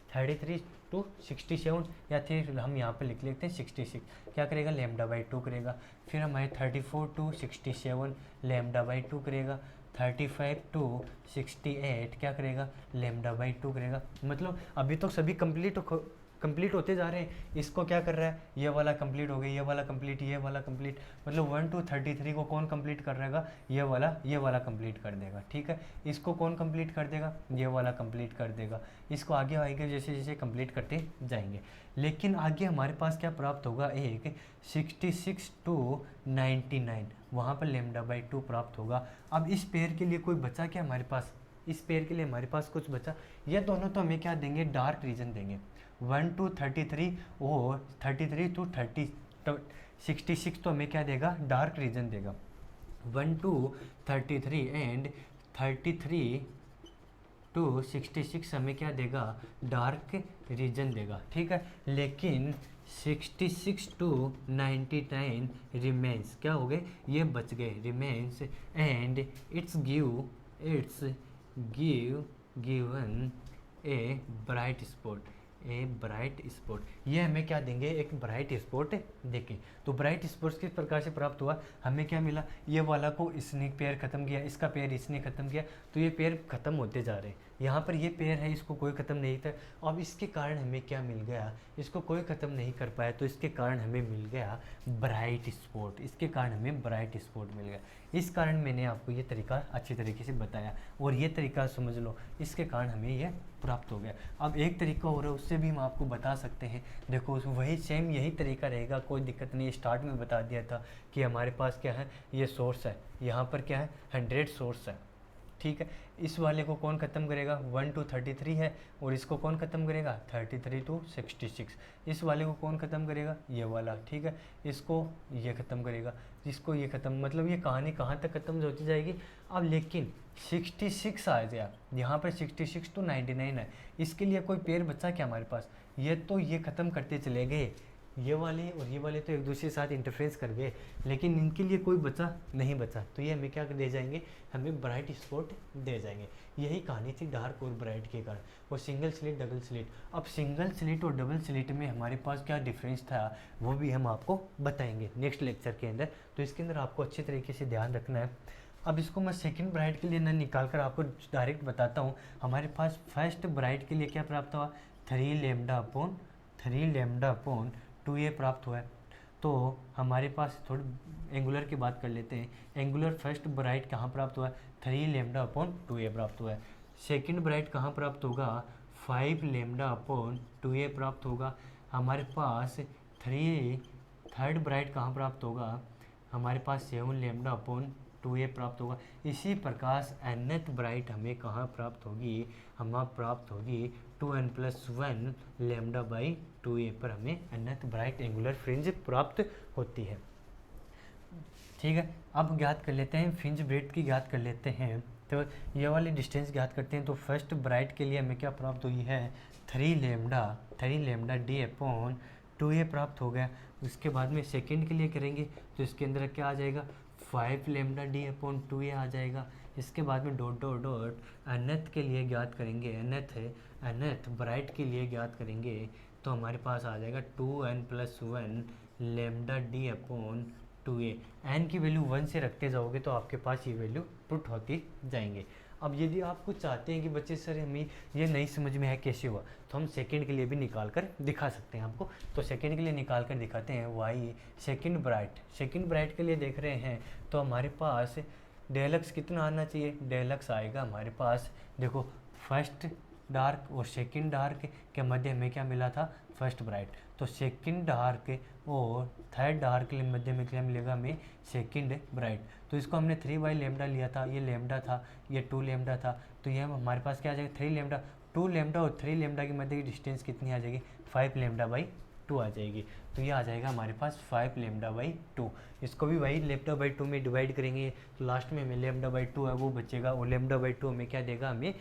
33 to 67, या फिर हम यहाँ पे लिख लेते हैं 66, क्या करेगा लेमडा बाई 2 करेगा। फिर हमारे 34 to 67 लेमडा बाई 2 करेगा, 35 to 68 क्या करेगा, लेमडा बाई 2 करेगा। मतलब अभी तो सभी कंप्लीट होते जा रहे हैं। इसको क्या कर रहा है, ये वाला कंप्लीट हो गया, ये वाला कंप्लीट, ये वाला कंप्लीट, मतलब 1 to 33 को कौन कंप्लीट कर रहेगा, ये वाला कंप्लीट कर देगा। ठीक है, इसको कौन कंप्लीट कर देगा, ये वाला कंप्लीट कर देगा। इसको आगे आगे जैसे जैसे कंप्लीट करते जाएंगे। लेकिन आगे हमारे पास क्या प्राप्त होगा, एक 66 to 99, वहाँ पर लेमडा बाई 2 प्राप्त होगा। अब इस पेयर के लिए कोई बचा क्या हमारे पास, इस पेयर के लिए हमारे पास कुछ बचा, ये दोनों तो हमें क्या देंगे, डार्क रीजन देंगे। 1 to 33 और 33 to 66 तो हमें क्या देगा, डार्क रीजन देगा। 1 to 33 एंड 33 to 66 हमें क्या देगा, डार्क रीजन देगा। ठीक है, लेकिन 66 to 99 रिमेंस, क्या हो गए, ये बच गए, remains, and it's given a bright spot, ये हमें क्या देंगे, एक ब्राइट स्पॉट देंगे। तो ब्राइट स्पॉट किस प्रकार से प्राप्त हुआ, हमें क्या मिला, ये वाला को इसने पेयर खत्म किया, इसका पेयर इसने खत्म किया, तो ये पेयर खत्म होते जा रहे हैं। यहाँ पर ये पेयर है, इसको कोई ख़त्म नहीं था, अब इसके कारण हमें क्या मिल गया, इसको कोई ख़त्म नहीं कर पाया, तो इसके कारण हमें मिल गया ब्राइट स्पॉट, इसके कारण हमें ब्राइट स्पॉट मिल गया। इस कारण मैंने आपको ये तरीका अच्छी तरीके से बताया, और ये तरीका समझ लो, इसके कारण हमें ये प्राप्त हो गया। अब एक तरीका हो रहा है, उससे भी हम आपको बता सकते हैं। देखो वही सेम यही तरीका रहेगा, कोई दिक्कत नहीं। स्टार्ट में बता दिया था कि हमारे पास क्या है, ये सोर्स है, यहाँ पर क्या है 100 सोर्स है। ठीक है, इस वाले को कौन ख़त्म करेगा, 1 to 33 है, और इसको कौन ख़त्म करेगा 33 to 66। इस वाले को कौन ख़त्म करेगा, ये वाला। ठीक है, इसको ये ख़त्म करेगा, इसको ये ख़त्म, मतलब ये कहानी कहाँ तक ख़त्म होती जाएगी। अब लेकिन 66 आ गया, यहाँ पर 66 to 99 है, इसके लिए कोई पेयर बचा क्या हमारे पास, ये तो ये ख़त्म करते चले गए, ये वाले और ये वाले तो एक दूसरे के साथ इंटरफेरेंस कर गए, लेकिन इनके लिए कोई बचा नहीं बचा, तो ये हमें क्या दे जाएंगे, हमें ब्राइट स्पॉट दे जाएंगे। यही कहानी थी डार्क और ब्राइट के कारण। और सिंगल स्लिट डबल स्लिट, अब सिंगल स्लिट और डबल स्लिट में हमारे पास क्या डिफरेंस था वो भी हम आपको बताएंगे नेक्स्ट लेक्चर के अंदर, तो इसके अंदर आपको अच्छे तरीके से ध्यान रखना है। अब इसको मैं सेकंड ब्राइट के लिए ना निकाल कर आपको डायरेक्ट बताता हूँ। हमारे पास फर्स्ट ब्राइट के लिए क्या प्राप्त हुआ, 3 लेमडा अपॉन 2a प्राप्त हुआ है। तो हमारे पास थोड़ी एंगुलर की बात कर लेते हैं। एंगुलर फर्स्ट ब्राइट कहाँ प्राप्त हुआ है, 3 लेमडा अपॉन 2a प्राप्त हुआ है। सेकंड ब्राइट कहाँ प्राप्त होगा, 5 लेमडा अपॉन 2a प्राप्त होगा। हमारे पास थर्ड ब्राइट कहाँ प्राप्त होगा, हमारे पास 7 लेमडा अपॉन 2a प्राप्त होगा। इसी प्रकार nth ब्राइट हमें कहाँ प्राप्त होगी, हमें प्राप्त होगी 2n+1 लेमडा बाई 2a पर हमें nth ब्राइट एंगुलर फ्रिंज प्राप्त होती है। ठीक है, अब ज्ञात कर लेते हैं फ्रिंज ब्रेड्थ की, ज्ञात कर लेते हैं। तो ये वाली डिस्टेंस ज्ञात करते हैं। तो फर्स्ट ब्राइट के लिए हमें क्या प्राप्त हुई है, 3 लेमडा डी अपॉन 2a प्राप्त हो गया। उसके बाद में सेकंड के लिए करेंगे तो इसके अंदर क्या आ जाएगा, 5 लेमडा डी अपॉन 2a आ जाएगा। इसके बाद में डॉट डॉट डॉट nth के लिए ज्ञात करेंगे, nth ब्राइट के लिए ज्ञात करेंगे तो हमारे पास आ जाएगा 2n+1 lambda D upon 2a। n की वैल्यू 1 से रखते जाओगे तो आपके पास ये वैल्यू पुट होती जाएंगे। अब यदि आप कुछ चाहते हैं कि बच्चे सर हमें ये नहीं समझ में है कैसे हुआ, तो हम सेकंड के लिए भी निकाल कर दिखा सकते हैं आपको। तो सेकंड के लिए निकाल कर दिखाते हैं। वाई सेकंड ब्राइट के लिए देख रहे हैं तो हमारे पास डेलक्स कितना आना चाहिए, डेलक्स आएगा हमारे पास, देखो फर्स्ट डार्क और सेकंड डार्क के मध्य में क्या मिला था, फर्स्ट ब्राइट। तो सेकंड डार्क और थर्ड डार्क के मध्य में क्या मिलेगा हमें, सेकंड ब्राइट। तो इसको हमने 3 बाई लेमडा लिया था, ये लेमडा था, ये 2 लेमडा था। तो ये हमारे पास क्या आ जाएगा, 3 लेमडा, 2 लेमडा और 3 लेमडा के मध्य की डिस्टेंस कितनी आ जाएगी, 5 लेमडा बाई 2 आ जाएगी। तो ये आ जाएगा हमारे पास 5 लेमडा बाई 2। इसको भी वही लेमडा बाई 2 में डिवाइड करेंगे तो लास्ट में हमें लेमडा बाई 2 है वो बचेगा। और लेमडा बाई 2 हमें क्या देगा, हमें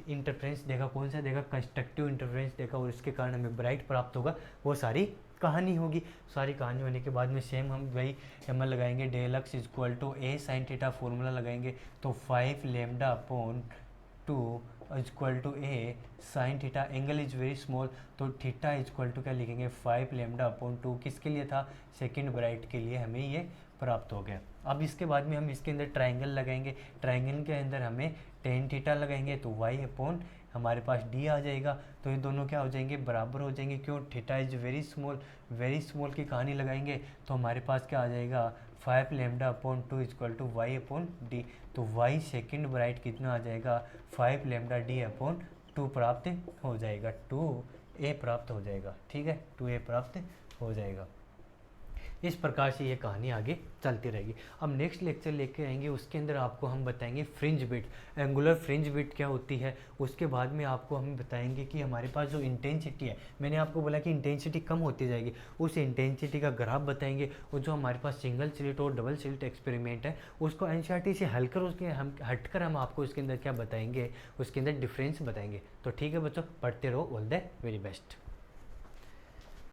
इंटरफ्रेंस देगा, कौन सा देगा, कंस्ट्रक्टिव इंटरफ्रेंस देगा, और इसके कारण हमें ब्राइट प्राप्त होगा। वो सारी कहानी होगी। सारी कहानी होने के बाद में सेम हम वही एम लगाएंगे, del X equal to A sine theta formula लगाएंगे। तो 5 lambda upon 2 equal to A sine theta, angle is very small तो थीटा इक्वल टू क्या लिखेंगे, 5 लेमडा अपॉन 2। किसके लिए था, सेकंड ब्राइट के लिए हमें ये प्राप्त हो गया। अब इसके बाद में हम इसके अंदर ट्राइंगल लगाएंगे, ट्राइंगल के अंदर हमें टेन थीटा लगाएंगे तो वाई अपॉन हमारे पास डी आ जाएगा। तो ये दोनों क्या हो जाएंगे, बराबर हो जाएंगे। क्यों, थीटा इज वेरी स्मॉल की कहानी लगाएंगे तो हमारे पास क्या आ जाएगा, 5 lambda upon 2 equal to Y upon D. तो वाई सेकंड ब्राइट कितना आ जाएगा, 5 लेमडा डी अपॉन 2 प्राप्त हो जाएगा, 2a प्राप्त हो जाएगा। ठीक है, 2a प्राप्त हो जाएगा। इस प्रकार से ये कहानी आगे चलती रहेगी। अब नेक्स्ट लेक्चर लेके आएंगे, उसके अंदर आपको हम बताएंगे fringe bit, angular fringe bit क्या होती है। उसके बाद में आपको हम बताएंगे कि हमारे पास जो इंटेंसिटी है, मैंने आपको बोला कि इंटेंसिटी कम होती जाएगी, उस इंटेंसिटी का ग्राफ बताएंगे। और जो हमारे पास सिंगल स्लिट और डबल स्लिट एक्सपेरिमेंट है उसको एनसीईआरटी से हटकर हम आपको उसके अंदर क्या बताएंगे, उसके अंदर डिफरेंस बताएंगे। तो ठीक है बच्चों, पढ़ते रहो। All the very best.